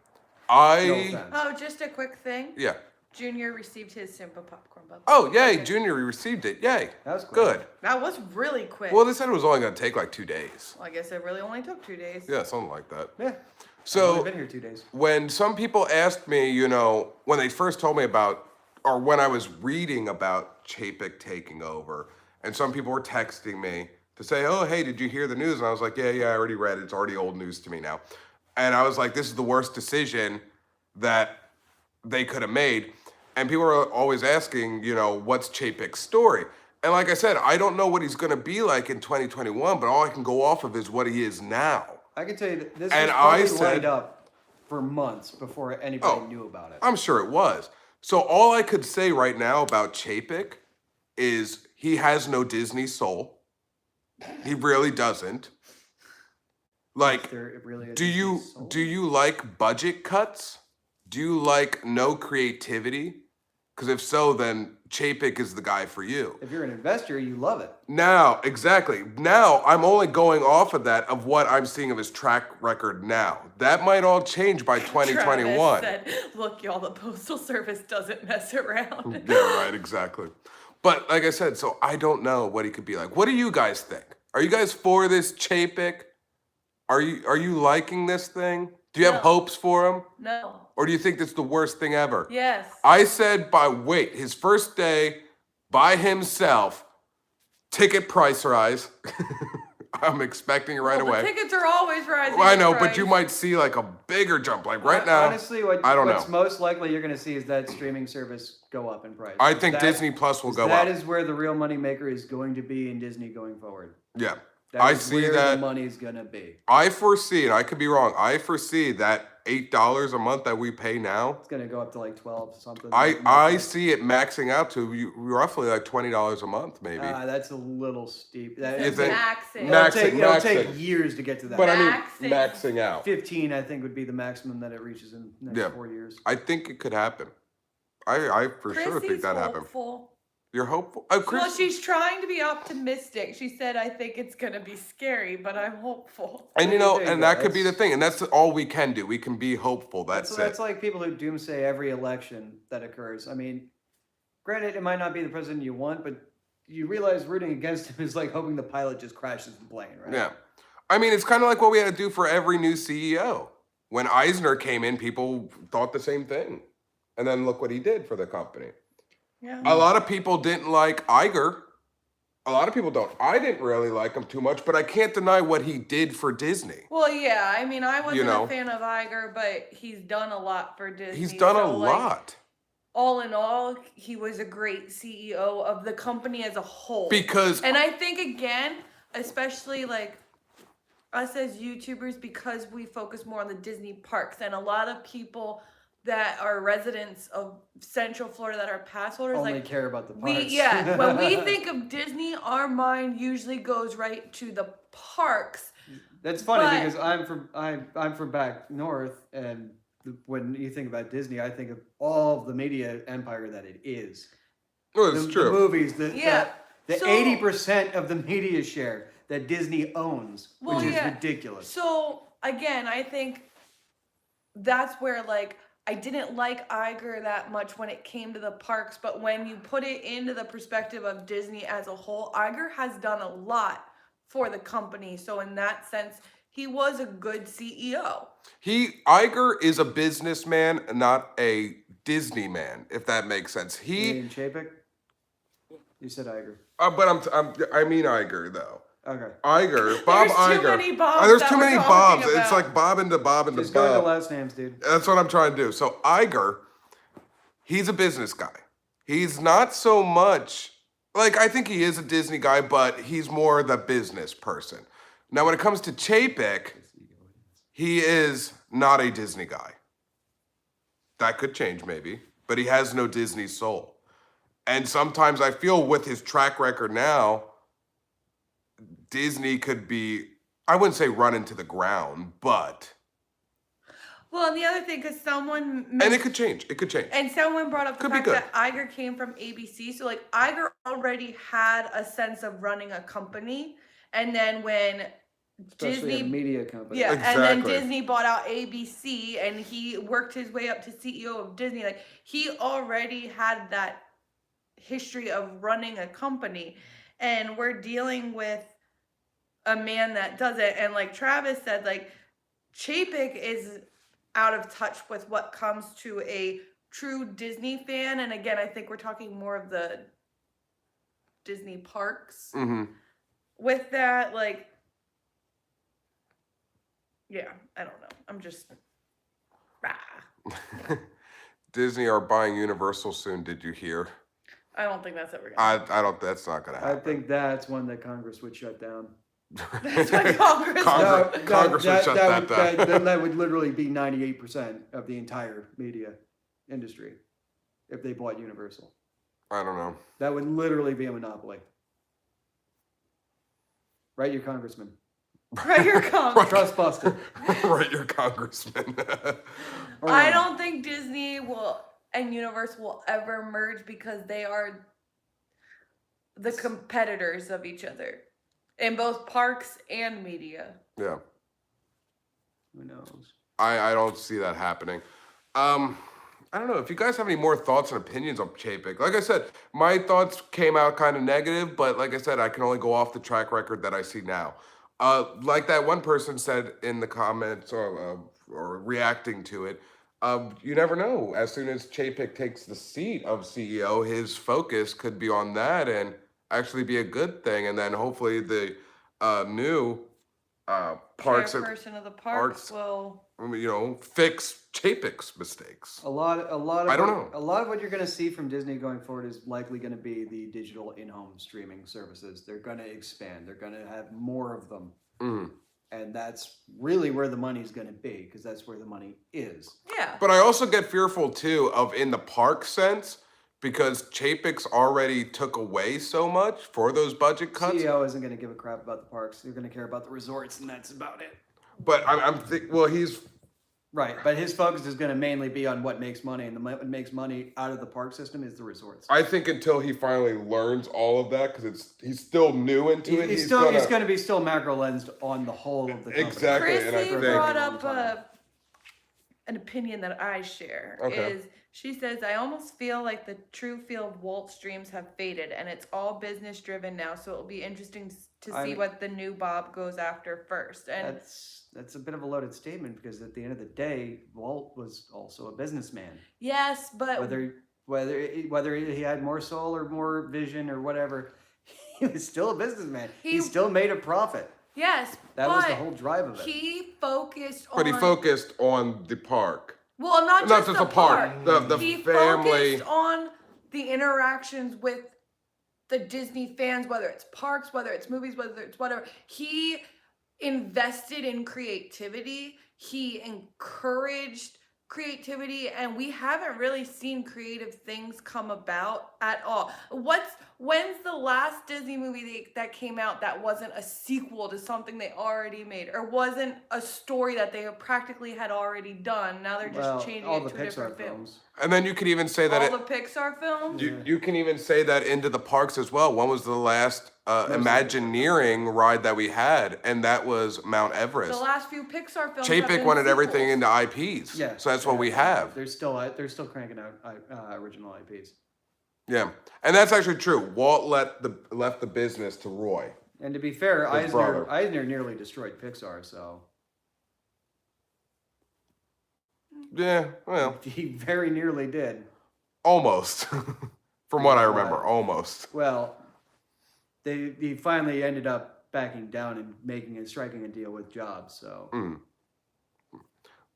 C: No
B: I
C: offense.
A: Oh, just a quick thing.
B: yeah.
A: Junior received his Simba popcorn bubble.
B: Oh, yay! Junior received it. Yay!
C: That was quick.
B: Good.
A: That was really quick.
B: Well, they said it was only gonna take like 2 days.
A: Well, I guess it really only took 2 days.
B: Yeah, something like that.
C: Yeah. I've
B: So
C: only been here 2 days.
B: when some people asked me, when they first told me about, or when I was reading about Chapek taking over, and some people were texting me to say, oh, hey, did you hear the news? And I was like, yeah, I already read it. It's already old news to me now. And I was like, this is the worst decision that they could have made. And people are always asking, what's Chapek's story? And like I said, I don't know what he's going to be like in 2021, but all I can go off of is what he is now.
C: I can tell you that this
B: And
C: was
B: I
C: probably
B: said-
C: lined up for months before anybody knew about it.
B: I'm sure it was. So all I could say right now about Chapek is he has no Disney soul. He really doesn't. Like,
C: There really is
B: do you like budget cuts? Do you like no creativity? Because if so, then Chapek is the guy for you.
C: If you're an investor, you love it.
B: Now, exactly. Now, I'm only going off of that, of what I'm seeing of his track record now. That might all change by 2021.
A: Travis said, look, y'all, the Postal Service doesn't mess around.
B: Yeah, right, exactly. But like I said, so I don't know what he could be like. What do you guys think? Are you guys for this Chapek? Are you liking this thing? Do you have
A: No.
B: hopes for him?
A: No.
B: Or do you think it's the worst thing ever?
A: Yes.
B: I said his first day by himself, ticket price rise. I'm expecting it right
A: Well,
B: away.
A: The tickets are always rising.
B: Well, I
A: in
B: know,
A: price.
B: but you might see like a bigger jump. Like right now,
C: Honestly,
B: I don't
C: what's
B: know.
C: most likely you're going to see is that streaming service go up in price.
B: I think
C: That-
B: Disney Plus will go
C: That
B: up.
C: is where the real money maker is going to be in Disney going forward.
B: Yeah.
C: That
B: I
C: is
B: see
C: where
B: that.
C: the money's going to be.
B: I foresee, and I could be wrong, I foresee that $8 a month that we pay now.
C: It's gonna go up to like 12 something.
B: I see it maxing out to roughly like $20 a month, maybe.
C: That's a little steep. That,
B: You think-
A: Maxing.
C: it'll take
B: Maxing.
C: years to get to that.
B: But I mean,
A: Maxing.
B: maxing out.
C: 15, I think, would be the maximum that it reaches in the next
B: Yeah.
C: 4 years.
B: I think it could happen. I for sure think
A: Chrissy's
B: that happened.
A: hopeful.
B: You're hopeful? Oh, Chris.
A: Well, she's trying to be optimistic. She said, "I think it's gonna be scary, but I'm hopeful."
B: And
C: There you
B: and
C: go.
B: that could be the thing, and that's all we can do. We can be hopeful. That's
C: That's
B: it.
C: like people who doomsay every election that occurs. I mean, granted, it might not be the president you want, but you realize rooting against him is like hoping the pilot just crashes the plane, right?
B: Yeah. I mean, it's kind of like what we had to do for every new CEO. When Eisner came in, people thought the same thing. And then look what he did for the company.
A: Yeah.
B: A lot of people didn't like Iger. A lot of people don't. I didn't really like him too much, but I can't deny what he did for Disney.
A: Well, yeah. I mean, I wasn't
B: know.
A: a fan of Iger, but he's done a lot for Disney.
B: He's done a
A: so, like,
B: lot.
A: all in all, he was a great CEO of the company as a whole.
B: Because
A: And I think, again, especially like us as YouTubers, because we focus more on the Disney parks, and a lot of people that are residents of Central Florida that are pass holders,
C: Only
A: like
C: care about the parts.
A: when we think of Disney, our mind usually goes right to the parks.
C: That's funny
A: But-
C: because I'm from back north, and when you think about Disney, I think of all of the media empire that it is.
B: well, it's
C: The
B: true.
C: movies,
A: Yeah.
C: the
A: So-
C: 80% of the media share that Disney owns,
A: Well,
C: which is
A: yeah.
C: ridiculous.
A: So again, I think that's where like I didn't like Iger that much when it came to the parks, but when you put it into the perspective of Disney as a whole, Iger has done a lot for the company. So in that sense, he was a good CEO.
B: Iger is a businessman, not a Disney man, if that makes sense.
C: You mean Chapek? You said Iger.
B: But I mean Iger though.
C: Okay.
B: Iger, Bob
A: There's
B: Iger.
A: too many Bobs
B: There's
A: that
B: too
A: we're
B: many
A: talking
B: Bobs. It's
A: about.
B: like Bob into Bob into
C: Just go into
B: Bob.
C: last names, dude.
B: That's what I'm trying to do. So Iger, he's a business guy. He's not so much like I think he is a Disney guy, but he's more the business person. Now, when it comes to Chapek, he is not a Disney guy. That could change maybe, but he has no Disney soul. And sometimes I feel with his track record now, Disney could be, I wouldn't say run into the ground, but,
A: Well, and the other thing, because someone
B: and it could change. It could change.
A: And someone brought up the
B: Could be
A: fact
B: good.
A: that Iger came from ABC. So, like, Iger already had a sense of running a company. And then when
C: Especially a
A: Disney,
C: media company.
A: yeah, and then
B: Exactly.
A: Disney bought out ABC and he worked his way up to CEO of Disney. Like, he already had that history of running a company. And we're dealing with a man that does it. And like Travis said, like, Chapek is out of touch with what comes to a true Disney fan. And again, I think we're talking more of the Disney parks.
B: Mm-hmm.
A: With that, like, yeah, I don't know. I'm just,
B: Disney are buying Universal soon. Did you hear?
A: I don't think that's ever gonna
B: I don't. That's not gonna
C: I
B: happen.
C: think that's one that Congress would shut down.
A: That's what Congress
B: Congress would shut that down.
C: Then that would literally be 98% of the entire media industry if they bought Universal.
B: I don't know.
C: That would literally be a monopoly. Right, your congressman.
A: Right, your Congress.
C: Trust busted.
B: Right, your congressman.
A: I don't think Disney will and Universal will ever merge because they are the competitors of each other in both parks and media.
B: Yeah,
C: Who knows?
B: I don't see that happening. I don't know if you guys have any more thoughts and opinions on Chapek. Like I said, my thoughts came out kind of negative, but like I said, I can only go off the track record that I see now. Like that one person said in the comments or reacting to it, you never know. As soon as Chapek takes the seat of CEO, his focus could be on that and actually be a good thing. And then hopefully the new parks,
A: Chairperson of the parks will.
B: fix Chapek's mistakes.
C: A lot of
B: I don't know.
C: A lot of what you're going to see from Disney going forward is likely going to be the digital in-home streaming services. They're going to expand. They're going to have more of them.
B: Mm.
C: And that's really where the money's going to be, because that's where the money is.
A: Yeah.
B: But I also get fearful too of in the park sense because Chapek's already took away so much for those budget cuts.
C: CEO isn't going to give a crap about the parks. They're going to care about the resorts, and that's about it.
B: But well, he's
C: Right, but his focus is going to mainly be on what makes money, and what makes money out of the park system is the resorts.
B: I think until he finally learns all of that, because he's still new into it.
C: He's going to be still macro lensed on the whole of the company.
B: Exactly, and I
A: Chrissy
B: think
A: brought up an opinion that I share.
B: Okay.
A: Is she says, I almost feel like the true feel of Walt's dreams have faded and it's all business driven now. So it'll be interesting to see what the new Bob goes after first. And
C: that's a bit of a loaded statement, because at the end of the day, Walt was also a businessman.
A: yes, but
C: Whether he had more soul or more vision or whatever, he was still a businessman. He still made a profit.
A: yes,
C: That was the whole drive of it.
A: He focused on.
B: But he focused on the park.
A: Well, not just the park.
B: The
A: He
B: family.
A: focused on the interactions with the Disney fans, whether it's parks, whether it's movies, whether it's whatever. He invested in creativity. He encouraged creativity, and we haven't really seen creative things come about at all. When's the last Disney movie that came out that wasn't a sequel to something they already made, or wasn't a story that they practically had already done? Now they're just changing
C: all
A: it
C: the
A: to a different
C: Pixar
A: film.
C: films.
B: And then you could even say that
A: All the Pixar films.
B: you can even say that into the parks as well. When was the last Imagineering ride that we had? And that was Mount Everest.
A: The last few Pixar films. have
B: Chapek
A: been
B: wanted everything
A: sequels.
B: into IPs.
C: Yeah,
B: So that's what we have.
C: They're still cranking out original IPs.
B: Yeah. And that's actually true. Walt left the business to Roy.
C: And to be fair,
B: His brother.
C: Eisner nearly destroyed Pixar, so
B: Yeah, well,
C: he very nearly did.
B: almost. From what I remember, almost.
C: Well, he finally ended up backing down and striking a deal with Jobs, so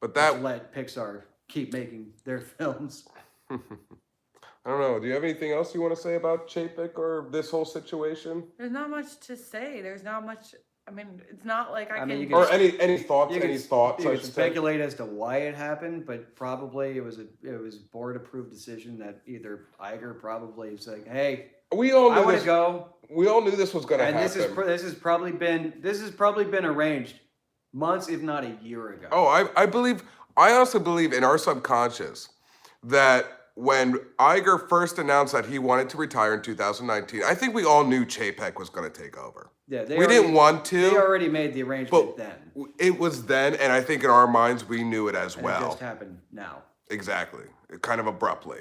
B: But that
C: which let Pixar keep making their films.
B: I don't know. Do you have anything else you want to say about Chapek or this whole situation?
A: There's not much to say. There's not much. I mean, it's not like I
C: mean,
A: can.
C: you can-
B: Or any thoughts?
C: You
B: Any
C: could-
B: thoughts?
C: You
B: I
C: could
B: should say.
C: speculate as to why it happened, but probably it was board approved decision that either Iger probably is like, hey,
B: We all
C: I
B: knew
C: want
B: this.
C: to go.
B: We all knew this was going to
C: And
B: happen.
C: this has probably been arranged months, if not a year ago.
B: Oh, I honestly believe in our subconscious that when Iger first announced that he wanted to retire in 2019, I think we all knew Chapek was going to take over.
C: Yeah,
B: We didn't want
C: They
B: to.
C: already made the arrangement
B: But
C: then.
B: it was then, and I think in our minds we knew it as
C: And it
B: well.
C: just happened now.
B: Exactly. Kind of abruptly.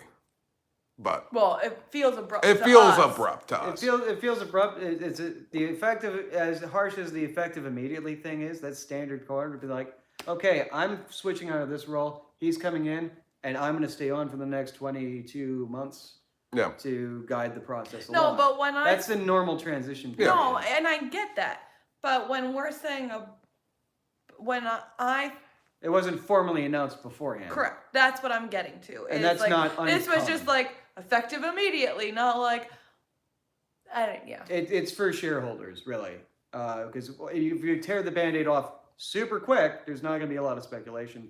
B: But
A: Well, it feels abrupt.
B: it
A: to
B: feels
A: us.
B: abrupt to us.
C: It feels abrupt. The effective, as harsh as the effective immediately thing is, that's standard card would be like, okay, I'm switching out of this role. He's coming in, and I'm going to stay on for the next 22 months
B: Yeah.
C: to guide the process
A: No,
C: along.
A: but when
C: That's a normal transition period.
A: no, and I get that, but when we're saying
C: It wasn't formally announced beforehand.
A: correct, that's what I'm getting to.
C: And
A: is
C: that's
A: like,
C: not
A: This was just
C: uncommon.
A: like effective immediately, not like. Yeah.
C: It's for shareholders, really. Because if you tear the Band-Aid off super quick, there's not going to be a lot of speculation.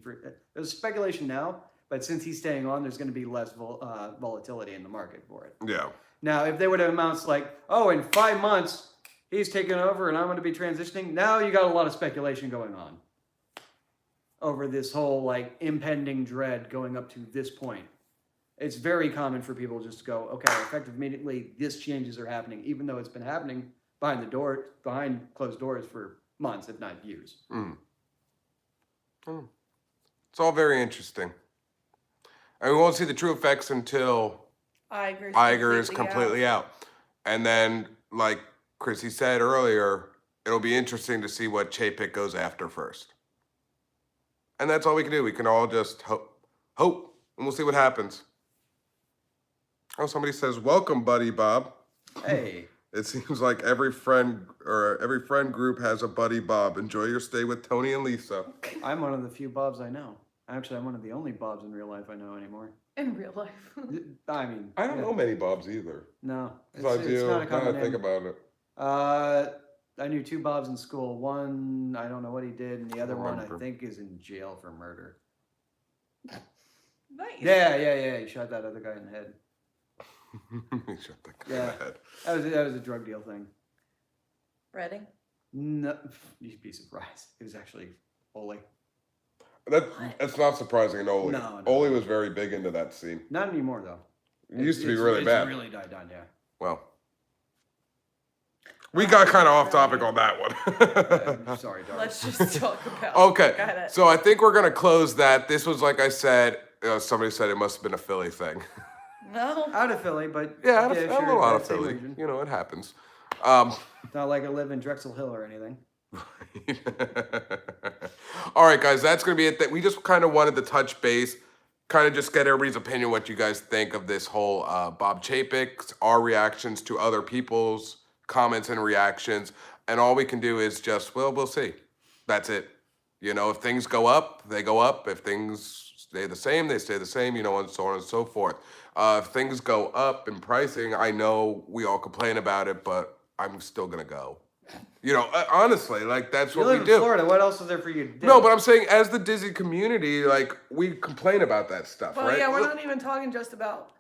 C: There's speculation now, but since he's staying on, there's going to be less volatility in the market for it.
B: Yeah.
C: Now, if they would have announced like, oh, in 5 months, he's taking over and I'm going to be transitioning, now you got a lot of speculation going on over this whole like impending dread going up to this point. It's very common for people just to go, okay, effective immediately, this changes are happening, even though it's been happening behind closed doors for months, if not years.
B: It's all very interesting. And we won't see the true effects until Iger is completely out. And then, like Chrissy said earlier, it'll be interesting to see what Chapek goes after first. And that's all we can do. We can all just hope, and we'll see what happens. Oh, somebody says, welcome, buddy Bob.
C: Hey,
B: It seems like every friend group has a buddy Bob. Enjoy your stay with Tony and Lisa.
C: I'm one of the few Bobs I know. Actually, I'm one of the only Bobs in real life I know anymore.
A: In real life.
C: I mean,
B: I don't know many Bobs either.
C: No,
B: Besides you,
C: not a
B: now
C: common
B: I think
C: name.
B: about it.
C: I knew two Bobs in school. One, I don't know what he did, and the other one, I
B: Remember.
C: think, is in jail for murder.
A: Nice.
C: Yeah. He shot that other guy in the head.
B: Shut the guy in
C: Yeah.
B: the head.
C: That was a drug deal thing.
A: Reading.
C: No, you'd be surprised. It was actually Ole.
B: That's not surprising in Ole.
C: No.
B: Ole was very big into that scene.
C: Not anymore though.
B: It used to be
C: It's-
B: really
C: it's
B: bad.
C: Really died down. Yeah.
B: Well, we got kind of off topic on that one.
C: I'm sorry, darling.
A: Let's just talk about.
B: Okay,
A: Got it.
B: so I think we're gonna close that. This was, like I said, somebody said it must have been a Philly thing.
A: No.
C: Out of Philly, but
B: Yeah,
C: sure,
B: a little out of
C: that same
B: Philly.
C: region.
B: You know, it happens.
C: Not like I live in Drexel Hill or anything.
B: All right, guys, that's gonna be it. That we just kind of wanted to touch base, kind of just get everybody's opinion, what you guys think of this whole Bob Chapek, our reactions to other people's comments and reactions, and all we can do is just, well, we'll see. That's it. You know, if things go up, they go up. If things stay the same, they stay the same. You know, and so on and so forth. If things go up in pricing, I know we all complain about it, but I'm still gonna go. You know, honestly, like that's
C: You
B: what
C: live
B: we
C: in
B: do.
C: Florida. What else is there for you to do?
B: No, but I'm saying as the Disney community, like we complain about that stuff,
A: Well,
B: right?
A: yeah, we're not even talking just about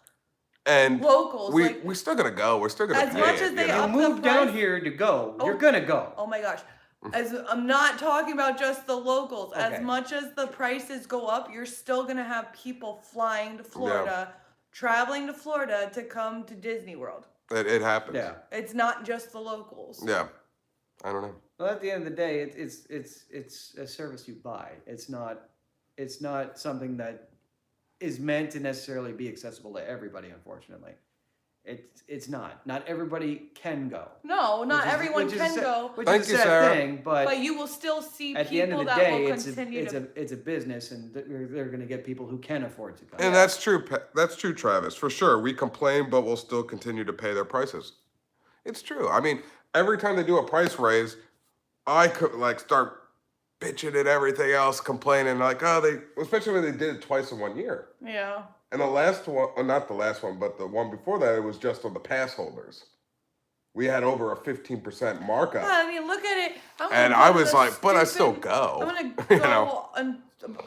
B: and
A: locals.
B: we
A: like,
B: we're still gonna go. We're still gonna
A: As
B: pay
A: much
B: it,
A: as
B: you
A: they
B: know?
C: You
A: up-
C: move
A: the
C: down
A: price-
C: here to go.
A: Oh.
C: You're gonna go.
A: oh my gosh. As I'm not talking about just the locals.
C: Okay.
A: As much as the prices go up, you're still gonna have people flying to Florida, traveling to Florida to come to Disney World.
B: It happens.
C: Yeah.
A: It's not just the locals.
B: Yeah. I don't know.
C: Well, at the end of the day, it's a service you buy. It's not something that is meant to necessarily be accessible to everybody. Unfortunately, it's not. Not everybody can go.
A: No, not
C: Which is-
A: everyone
C: which is
A: can
C: a sad-
A: go.
C: Which
B: Thank
C: is a
B: you,
C: sad
B: Sarah.
C: thing, but
A: But you will still see
C: at the end of
A: people
C: the
A: that
C: day,
A: will
C: it's
A: continue to.
C: it's a business, and they're going to get people who can afford to come.
B: And that's true. That's true, Travis. For sure. We complain, but we'll still continue to pay their prices. It's true. I mean, every time they do a price raise, I could like start bitching and everything else, complaining like, oh, especially when they did it twice in 1 year.
A: Yeah.
B: And the last one, not the last one, but the one before that, it was just on the pass holders. We had over a 15% markup.
A: I mean, look at it. I'm gonna
B: And
A: go
B: I
A: to
B: was
A: the
B: like, but I still
A: stupid-
B: go.
A: I'm gonna
B: You
A: go
B: know?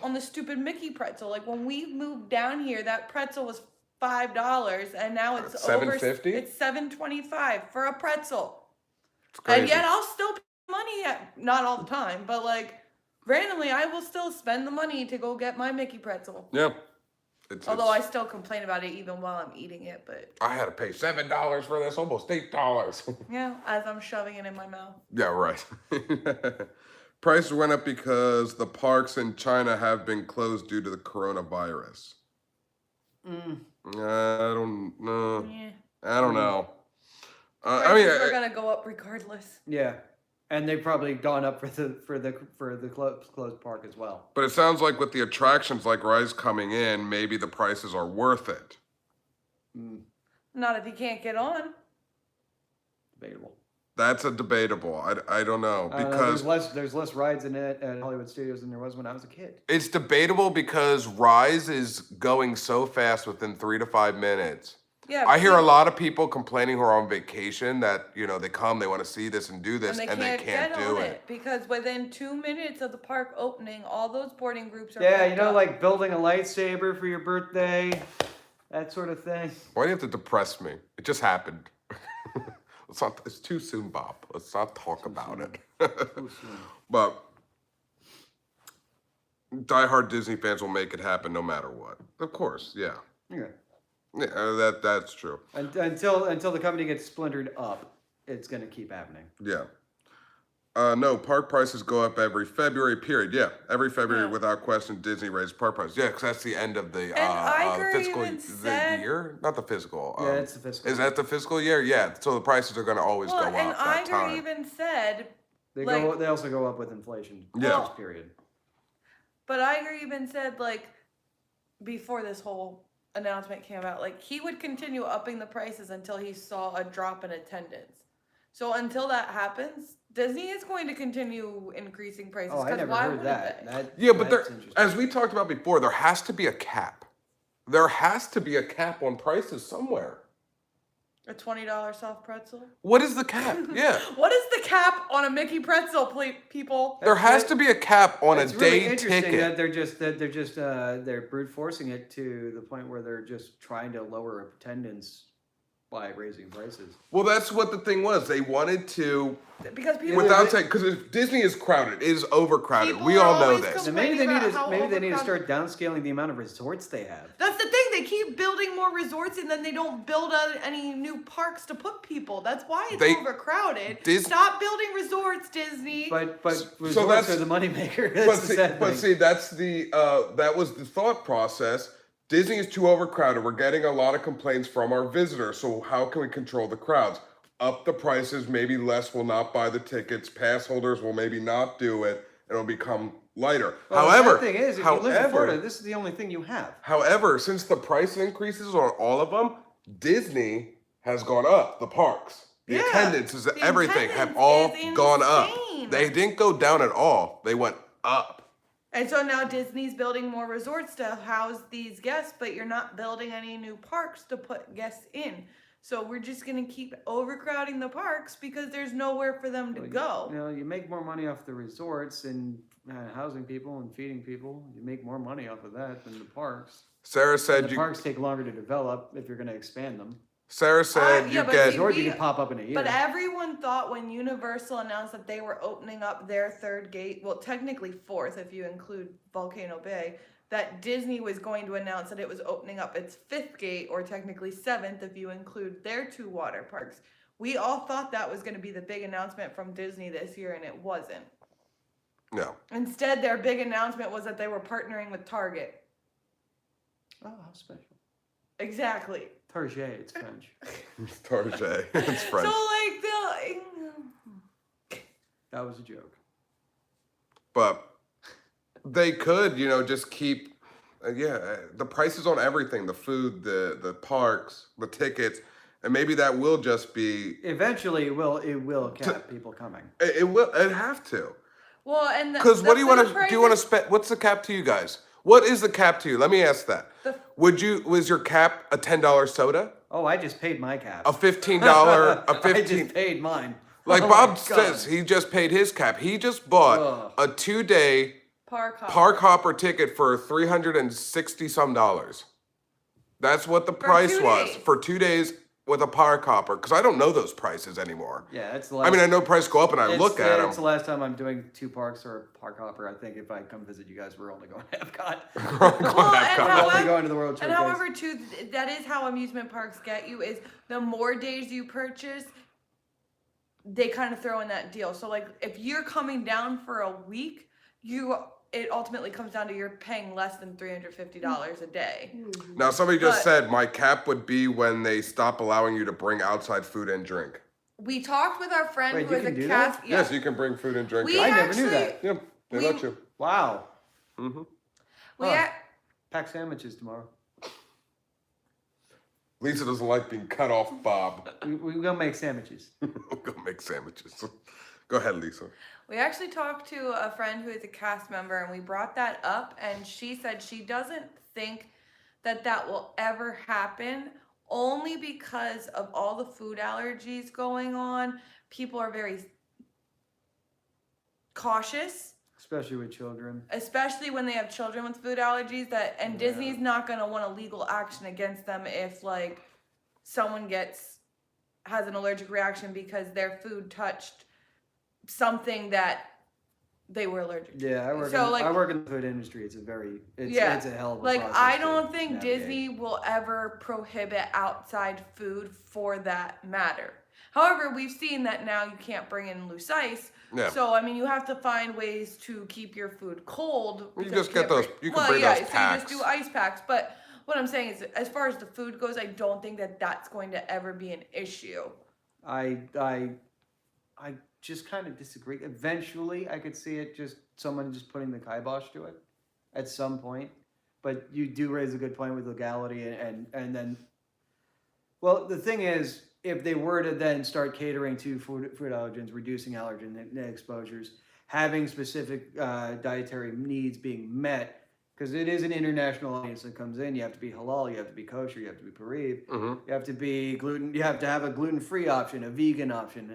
A: on the stupid Mickey pretzel. Like when we moved down here, that pretzel was $5, and now it's
B: $7.50?
A: It's $7.25 for a pretzel.
B: It's crazy.
A: And yet I'll still pay money. Not all the time, but like randomly, I will still spend the money to go get my Mickey pretzel.
B: Yeah.
A: Although I still complain about it even while I'm eating it, but
B: I had to pay $7 for this, almost $8.
A: yeah, as I'm shoving it in my mouth.
B: Yeah, right. Prices went up because the parks in China have been closed due to the coronavirus. I don't know.
A: Yeah.
B: I don't know. I
A: Prices
B: mean,
A: are gonna go up regardless.
C: Yeah, and they've probably gone up for the closed park as well.
B: but it sounds like with the attractions like Rise coming in, maybe the prices are worth it.
A: Not if you can't get on.
C: Debatable.
B: That's a debatable. I don't know because
C: there's less rides in it at Hollywood Studios than there was when I was a kid.
B: it's debatable because Rise is going so fast within 3 to 5 minutes.
A: Yeah.
B: I hear a lot of people complaining who are on vacation that, you know, they come, they want to see this and do this, and they can't
A: get
B: do
A: on
B: it.
A: because within 2 minutes of the park opening, all those boarding groups are.
C: Yeah,
A: booked
C: you know,
A: up.
C: like building a lightsaber for your birthday, that sort of thing.
B: Why do you have to depress me? It just happened. It's too soon, Bob. Let's not talk about it. But diehard Disney fans will make it happen no matter what. Of course, yeah.
C: Yeah.
B: Yeah, that's true.
C: Until the company gets splintered up, it's gonna keep happening.
B: Yeah. No, park prices go up every February, period. Yeah, every February
A: Yeah.
B: without question, Disney raises park prices. Yeah, because that's the end of the
A: Iger
B: fiscal
A: even
B: the
A: said-
B: year. Not the fiscal.
C: Yeah, it's the fiscal.
B: Is that the fiscal year? Yeah. So the prices are going to always
A: Well,
B: go
A: and
B: up that
A: Iger
B: time.
A: even said,
C: They
A: like-
C: they also go up with inflation.
B: Yeah.
C: This period.
A: but Iger even said, like, before this whole announcement came out, like, he would continue upping the prices until he saw a drop in attendance. So until that happens, Disney is going to continue increasing prices.
C: Oh, I
A: 'cause
C: never
A: why
C: heard
A: wouldn't
C: that.
A: they?
B: Yeah, but
C: that's
B: there,
C: interesting.
B: as we talked about before, there has to be a cap. There has to be a cap on prices somewhere.
A: A $20 soft pretzel.
B: What is the cap? Yeah.
A: What is the cap on a Mickey pretzel, people?
B: There has to be a cap on a
C: It's really
B: day
C: interesting
B: ticket.
C: that they're brute forcing it to the point where they're just trying to lower attendance by raising prices.
B: Well, that's what the thing was. They wanted to,
A: Because people
B: without saying, because Disney is crowded, it is overcrowded.
A: People
B: We
A: are
B: all know
A: always
B: this.
C: So maybe they
A: Complaining
C: need
A: about
C: to
A: how
C: maybe they need to
A: overcrowded-
C: start downscaling the amount of resorts they have.
A: That's the thing. They keep building more resorts and then they don't build any new parks to put people. That's why it's overcrowded. Stop building resorts, Disney.
C: But
B: So
C: resorts
B: that's-
C: are the moneymaker.
B: But see, that's that was the thought process. Disney is too overcrowded. We're getting a lot of complaints from our visitors. So how can we control the crowds? Up the prices. Maybe less will not buy the tickets. Pass holders will maybe not do it. And it'll become lighter.
C: Well,
B: however,
C: the thing is, if you live in Florida, this is the only thing you have.
B: However, since the price increases on all of them, Disney has gone up. The parks, the attendance is everything have
A: attendance
B: all
A: is
B: gone up.
A: insane.
B: They didn't go down at all. They went up.
A: And so now Disney's building more resorts to house these guests, but you're not building any new parks to put guests in. So we're just going to keep overcrowding the parks because there's nowhere for them to go.
C: You know, you make more money off the resorts and housing people and feeding people. You make more money off of that than the parks.
B: Sarah said
C: The parks take longer to develop if you're going to expand them.
B: Sarah said
A: yeah,
B: you
A: but
B: get.
A: see,
C: Resort you can pop up in a year.
A: But everyone thought when Universal announced that they were opening up their third gate, well, technically fourth if you include Volcano Bay, that Disney was going to announce that it was opening up its fifth gate, or technically seventh if you include their two water parks. We all thought that was going to be the big announcement from Disney this year, and it wasn't.
B: No.
A: Instead, their big announcement was that they were partnering with Target.
C: Oh, how special.
A: Exactly.
C: Target, it's French.
B: Target. It's French.
A: So, like,
C: That was a joke.
B: But they could, just keep, the prices on everything, the food, the parks, the tickets, and maybe that will just be.
C: Eventually, it will cap people coming.
B: It will. It have to.
A: well, and
B: Because what do you want to?
A: prices-
B: Do you want to spend? What's the cap to you guys? What is the cap to you? Let me ask that. Was your cap a $10 soda?
C: Oh, I just paid my cap.
B: A $15?
C: I just paid mine.
B: Like
C: Oh
B: Bob
C: my
B: says,
C: God.
B: he just paid his cap. He just bought a 2-day
A: Park
B: hopper ticket for $360 some. That's what the price
A: 2
B: was
A: days.
B: for 2 days with a park hopper. Because I don't know those prices anymore.
C: Yeah, that's the last.
B: I mean, I know prices go up, and I look at
C: It's the
B: them.
C: last time I'm doing two parks or a park hopper. I think if I come visit you guys, we're only going to Epcot.
A: Well, and
C: We're only
A: however,
C: going to the World
A: and
C: Showcase.
A: however, too, that is how amusement parks get you. Is the more days you purchase, they kind of throw in that deal. So, like, if you're coming down for a week, it ultimately comes down to you're paying less than $350 a day.
B: Now, somebody just
A: But-
B: said my cap would be when they stop allowing you to bring outside food and drink.
A: We talked with our friend
C: Wait,
A: who
C: you
A: is a
C: can do
A: cast.
C: that?
A: Yeah.
B: Yes, you can bring food and drink.
A: We
C: I
B: in.
C: never knew
A: actually-
C: that.
B: Yep, they
A: we-
B: let you.
C: Wow.
B: Mm-hmm.
A: We
C: Huh.
A: ac-
C: Pack sandwiches tomorrow.
B: Lisa doesn't like being cut off, Bob.
C: We're going to make sandwiches.
B: Go make sandwiches. Go ahead, Lisa.
A: We actually talked to a friend who is a cast member, and we brought that up, and she said she doesn't think that will ever happen, only because of all the food allergies going on. People are very cautious,
C: Especially with children.
A: especially when they have children with food allergies. And
C: Yeah.
A: Disney's not going to want a legal action against them if, like, someone has an allergic reaction because their food touched something that they were allergic to.
C: Yeah, I work in the food industry. It's a hell of a
A: Like,
C: process
A: I
C: to
A: don't think
C: navigate.
A: Disney will ever prohibit outside food for that matter. However, we've seen that now you can't bring in loose ice.
B: Yeah.
A: So, I mean, you have to find ways to keep your food cold.
B: You
A: because
B: just get
A: can't
B: those-
A: bring-
B: you can bring those
A: So you
B: packs.
A: just do ice packs. But what I'm saying is, as far as the food goes, I don't think that's going to ever be an issue.
C: I just kind of disagree. Eventually, I could see it someone just putting the kibosh to it at some point. But you do raise a good point with legality and then. Well, the thing is, if they were to then start catering to food allergens, reducing allergen exposures, having specific dietary needs being met, because it is an international audience that comes in. You have to be halal, you have to be kosher, you have to be bereaved, you have to be gluten. You have to have a gluten-free option, a vegan option,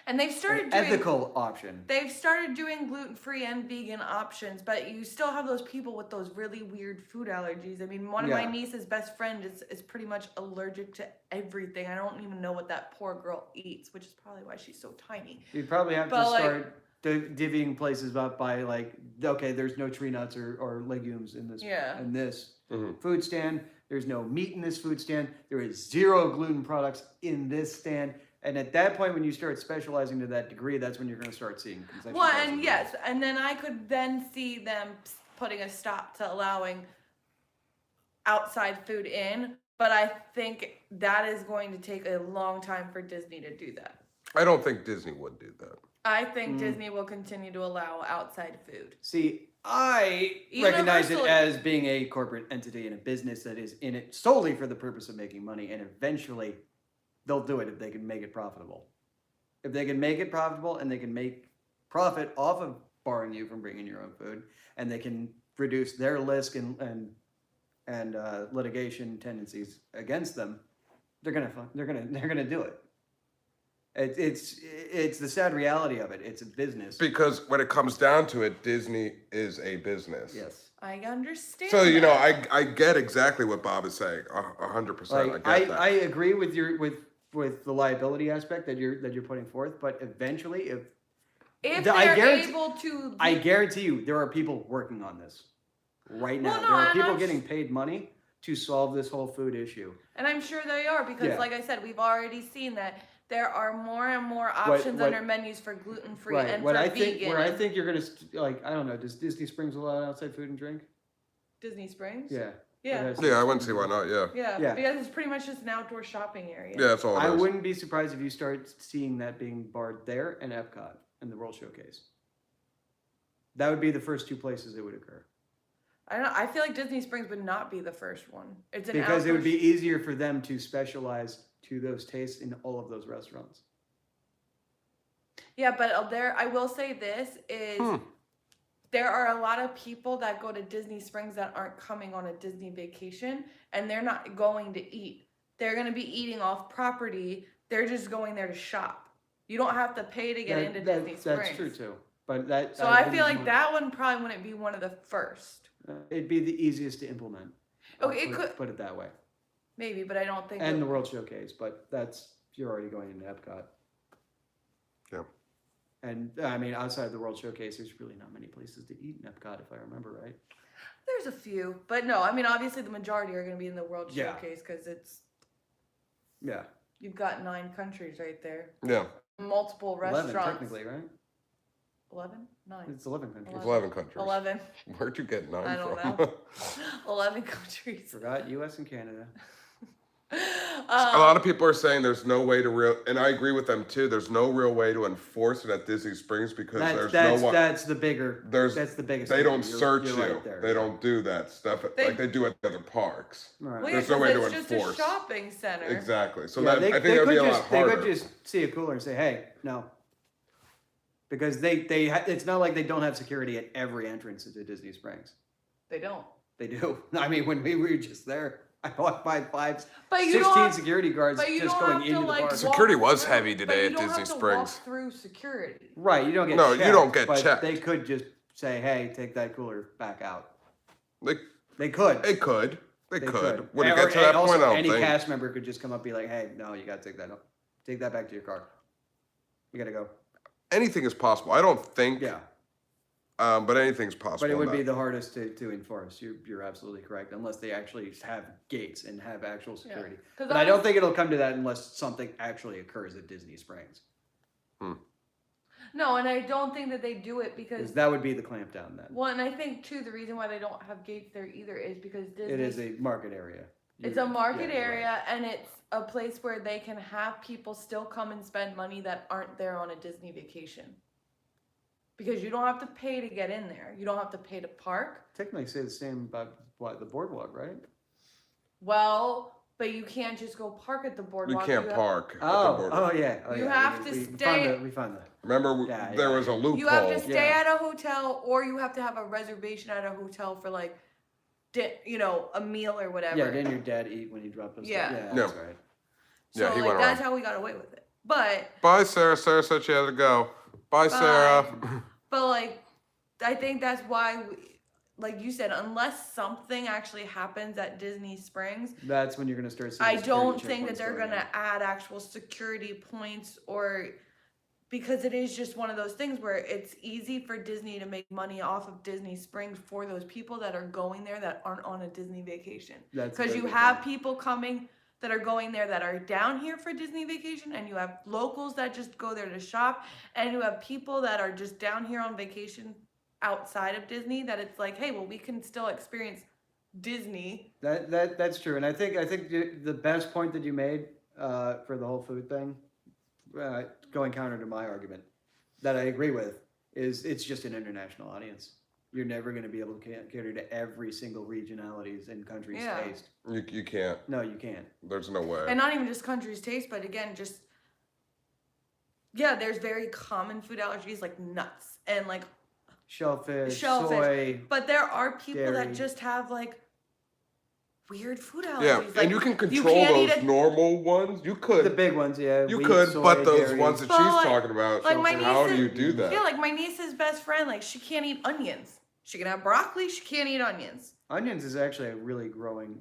A: And they've
C: an
A: started doing
C: ethical option.
A: They've started doing gluten-free and vegan options, but you still have those people with those really weird food allergies. I mean, one of my niece's best friend is pretty much allergic to everything. I don't even know what that poor girl eats, which is probably why she's so tiny.
C: You'd probably have
A: But,
C: to
A: like-
C: start divvying places up by like, okay, there's no tree nuts or legumes in this food stand. There's no meat in this food stand. There is 0 gluten products in this stand. And at that point, when you start specializing to that degree, that's when you're going to start seeing concession
A: Well,
C: prices.
A: and yes, and then I could then see them putting a stop to allowing outside food in, but I think that is going to take a long time for Disney to do that.
B: I don't think Disney would do that.
A: I think Disney will continue to allow outside food.
C: See, I recognize it as being a corporate entity and a business that is in it solely for the purpose of making money, and eventually they'll do it if they can make it profitable. If they can make it profitable and they can make profit off of barring you from bringing your own food, and they can reduce their risk and litigation tendencies against them, they're gonna do it. It's the sad reality of it. It's a business.
B: Because when it comes down to it, Disney is a business.
C: Yes.
A: I understand.
B: So you know,
A: that.
B: I get exactly what Bob is saying. 100%.
C: Like,
B: I get that.
C: I agree with with the liability aspect that you're putting forth, but eventually,
A: if
C: I
A: they're able to,
C: I guarantee you, there are people working on this right now.
A: Well, no,
C: there are
A: and
C: people
A: I'm
C: getting paid money to solve this whole food issue.
A: and I'm sure they are because,
C: Yeah.
A: like I said, we've already seen that there are more and more options on their menus for gluten-free and
C: What
A: for
C: I
A: vegan.
C: think, where I think you're gonna like, I don't know. Does Disney Springs allow outside food and drink?
A: Disney Springs.
C: Yeah.
A: Yeah.
B: Yeah, I wouldn't see why not. Yeah.
A: Yeah, because it's pretty much just an outdoor shopping area.
B: Yeah, that's all.
C: I
B: It is.
C: wouldn't be surprised if you start seeing that being barred there and Epcot and the World Showcase. That would be the first 2 places it would occur.
A: I feel like Disney Springs would not be the first one. It's an
C: Because it
A: outdoor
C: would be easier for them to specialize to those tastes in all of those restaurants.
A: Yeah, but there, I will say this is there are a lot of people that go to Disney Springs that aren't coming on a Disney vacation, and they're not going to eat. They're going to be eating off property. They're just going there to shop. You don't have to pay to get into Disney Springs.
C: That's true too. But that.
A: So I feel like that one probably wouldn't be one of the first.
C: It'd be the easiest to implement.
A: Okay, it could
C: put it that way.
A: maybe, but I don't think.
C: And the World Showcase, but you're already going into Epcot.
B: Yeah.
C: And I mean, outside the World Showcase, there's really not many places to eat in Epcot, if I remember right.
A: There's a few, but no, I mean, obviously the majority are going to be in the World
C: Yeah.
A: Showcase because
C: Yeah.
A: you've got 9 countries right there,
B: Yeah.
A: multiple
C: 11
A: restaurants.
C: technically, right?
A: 11? 9.
C: It's 11 countries.
B: It's 11 countries.
A: 11.
B: Where'd you get 9
A: I don't
B: from?
A: know. 11 countries.
C: Forgot U.S. and Canada.
B: A lot of people are saying there's no way to and I agree with them too. There's no real way to enforce it at Disney Springs because no one.
C: That's the bigger. That's the biggest.
B: They
C: thing.
B: don't
C: You're
B: search
C: right
B: you.
C: there.
B: They don't do that stuff like they do at the other parks.
C: Right.
A: Well,
B: There's
A: yeah,
B: no way
A: 'cause
B: to
A: it's
B: enforce.
A: just a shopping center.
B: Exactly. So
C: Yeah,
B: I think that would be a lot harder.
C: They could just see a cooler and say, "Hey, no," because it's not like they don't have security at every entrance into Disney Springs.
A: They don't.
C: They do. I mean, when we were just there, I walked by 16
A: don't
C: security guards
A: but you
C: just
A: don't
C: going
A: have
C: into
A: to,
C: the
A: like,
C: park.
A: walk
B: Security was
A: through-
B: heavy
A: but
B: today
A: you
B: at
A: don't
B: Disney
A: have to
B: Springs.
A: walk through security.
C: Right, you don't get
B: No, you
C: checked,
B: don't get
C: but
B: checked.
C: They could just say, "Hey, take that cooler back out."
B: They
C: could.
B: They could. They could. Would it
C: Or-
B: get to that
C: also,
B: point? I don't
C: any
B: think.
C: cast member could just come up and be like, "Hey, no, you got to take that back to your car. You got to go."
B: Anything is possible. I don't think.
C: Yeah.
B: But anything's possible.
C: But it would
B: in
C: be
B: that.
C: the hardest to enforce. You're absolutely correct, unless they actually have gates and have actual security.
A: 'Cause
C: But I don't think it'll come to that unless something actually occurs at Disney Springs.
A: No, and I don't think that they do it
C: Because
A: because.
C: that would be the clampdown then.
A: Well, and I think too the reason why they don't have gates there either is because Disney.
C: It is a market area.
A: It's a market
C: Yeah, you're
A: area,
C: right.
A: and it's a place where they can have people still come and spend money that aren't there on a Disney vacation. Because you don't have to pay to get in there. You don't have to pay to park.
C: Technically, say the same about the boardwalk, right?
A: Well, but you can't just go park at the
B: You
A: boardwalk.
B: can't
A: have-
B: park. at the
C: Oh,
B: boardwalk.
C: oh yeah. Oh,
A: You
C: yeah.
A: have to stay-
C: We found that.
B: Remember,
C: Yeah,
B: there
C: yeah.
B: was a loophole.
A: You have to stay
C: Yeah.
A: at a hotel, or you have to have a reservation at a hotel for like, a meal or whatever.
C: Yeah, didn't your dad eat when he dropped us?
A: Yeah.
C: Yeah,
B: No.
C: that's right.
A: So
B: Yeah, he
A: like
B: went
A: that's
B: around.
A: how we got away with it. But
B: Bye, Sarah. Sarah said she had to go. Bye, Sarah.
A: But like, I think that's why, like you said, unless something actually happens at Disney Springs,
C: That's when you're gonna start seeing.
A: I
C: the
A: don't
C: security
A: think that
C: checkpoints
A: they're
C: going
A: gonna
C: in.
A: add actual security points, or because it is just one of those things where it's easy for Disney to make money off of Disney Springs for those people that are going there that aren't on a Disney vacation.
C: That's
A: Because
C: very
A: you
C: good
A: have
C: point.
A: people coming that are going there that are down here for Disney vacation, and you have locals that just go there to shop, and you have people that are just down here on vacation outside of Disney that it's like, hey, well, we can still experience Disney.
C: That's true, and I think the best point that you made for the whole food thing, going counter to my argument, that I agree with, is it's just an international audience. You're never going to be able to cater to every single regionalities and country's
A: Yeah.
C: taste.
B: You can't.
C: No, you can't.
B: There's no way.
A: And not even just country's taste, but again, just, yeah, there's very common food allergies like nuts and like,
C: Shellfish,
A: Shellfish.
C: soy.
A: but there are people
C: Dairy.
A: that just have like weird food allergies.
B: Yeah,
A: Like,
B: and you can
A: you
B: control
A: can't eat
B: those
A: a-
B: normal ones. You could.
C: The big ones, yeah.
B: You
C: wheat,
B: could,
C: soy,
B: but those
C: dairy.
B: ones that
A: But
B: she's
A: like-
B: talking about,
A: like my
B: how do
A: niece
B: you
A: is-
B: do that?
A: Yeah, like my niece's best friend, like she can't eat onions. She can have broccoli, she can't eat onions.
C: Onions is actually a really growing.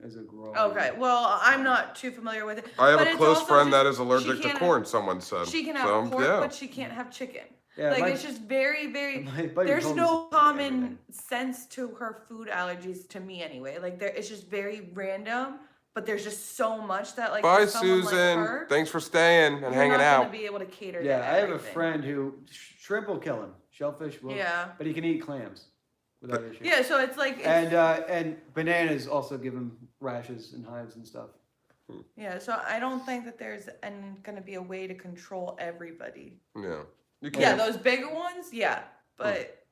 A: Okay, well, I'm not too familiar with it.
B: I have
A: but
B: a
A: it's
B: close
A: also
B: friend that
A: just-
B: is allergic
A: she
B: to
A: can't
B: corn, someone said.
A: She can have
B: So,
A: pork,
B: yeah.
A: but she can't have chicken.
C: Yeah,
A: Like
C: my-
A: it's just very, very.
C: my buddy
A: There's
C: told me
A: no common
C: everything.
A: sense to her food allergies to me anyway. Like it's just very random. But there's just so much that like.
B: Bye,
A: for someone
B: Susan.
A: Like her,
B: Thanks for staying and
A: you're
B: hanging
A: not
B: out.
A: gonna be able to cater.
C: Yeah,
A: to
C: I have a
A: everything.
C: friend who shrimp will kill him. Shellfish will.
A: Yeah.
C: But he can eat clams without issue.
A: Yeah, so it's like. It's,
C: And bananas also give him rashes and hives and stuff.
A: yeah, so I don't think that there's gonna be a way to control everybody.
B: Yeah. You
A: Yeah,
B: can't.
A: those bigger ones, yeah, but.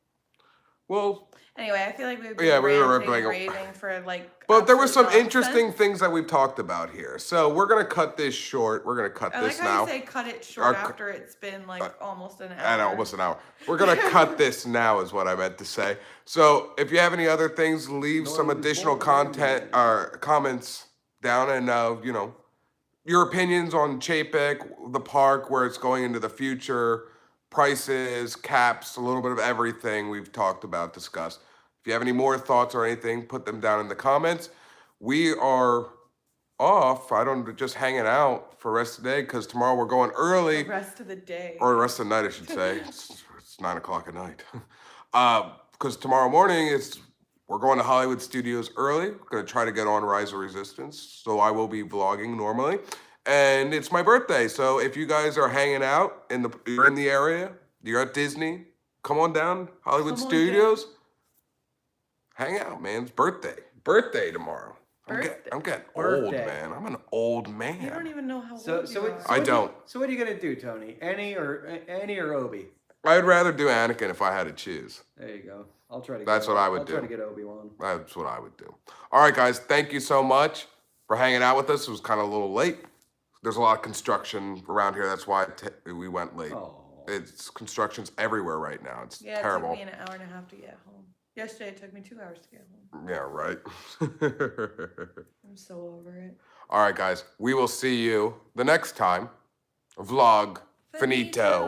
B: Well,
A: Anyway, I feel like we've
B: Yeah,
A: been
B: we were
A: ranting,
B: ripping-
A: raving for like.
B: but there were some
A: absolute
B: interesting
A: nonsense.
B: things that we've talked about here. So we're going to cut this short. We're going to cut
A: I like
B: this
A: how
B: now.
A: you say cut it short
B: Our-
A: after it's been like almost an hour.
B: And almost an hour. We're going to cut this now is what I meant to say. So if you have any other things, leave some
C: No, it was
B: additional
C: more
B: content
C: than-
B: or comments down and, your opinions on Chapek, the park, where it's going into the future, prices, caps, a little bit of everything we've talked about, discussed. If you have any more thoughts or anything, put them down in the comments. We are off. I don't just hanging out for the rest of the day because tomorrow we're going early.
A: The rest of the day.
B: Or the rest of the night, I should say. It's 9 o'clock at night. Because tomorrow morning we're going to Hollywood Studios early. We're going to try to get on Rise of Resistance. So I will be vlogging normally. And it's my birthday. So if you guys are hanging out you're in the area, you're at Disney, come on down, Hollywood
A: Come on
B: Studios. Hang out, man. It's birthday. Birthday tomorrow.
A: Birthday.
B: I'm getting old,
C: Birthday.
B: man. I'm an old man.
A: You don't even know how
C: So
A: old
C: so
A: you
C: what,
A: are.
C: so
B: I
C: what
B: don't.
C: So what are you gonna do, Tony? Annie or Obi?
B: I'd rather do Anakin if I had to choose.
C: There you go. I'll try to.
B: That's what I would
C: I'll try
B: do.
C: to get Obi-Wan.
B: That's what I would do. All right, guys. Thank you so much for hanging out with us. It was kind of a little late. There's a lot of construction around here. That's why we went late.
C: Oh.
B: It's construction's everywhere right now. It's
A: Yeah,
B: terrible.
A: it took me an hour and a half to get home. Yesterday it took me 2 hours to get home.
B: Yeah, right.
A: I'm so over it.
B: All right, guys. We will see you the next time. Vlog finito.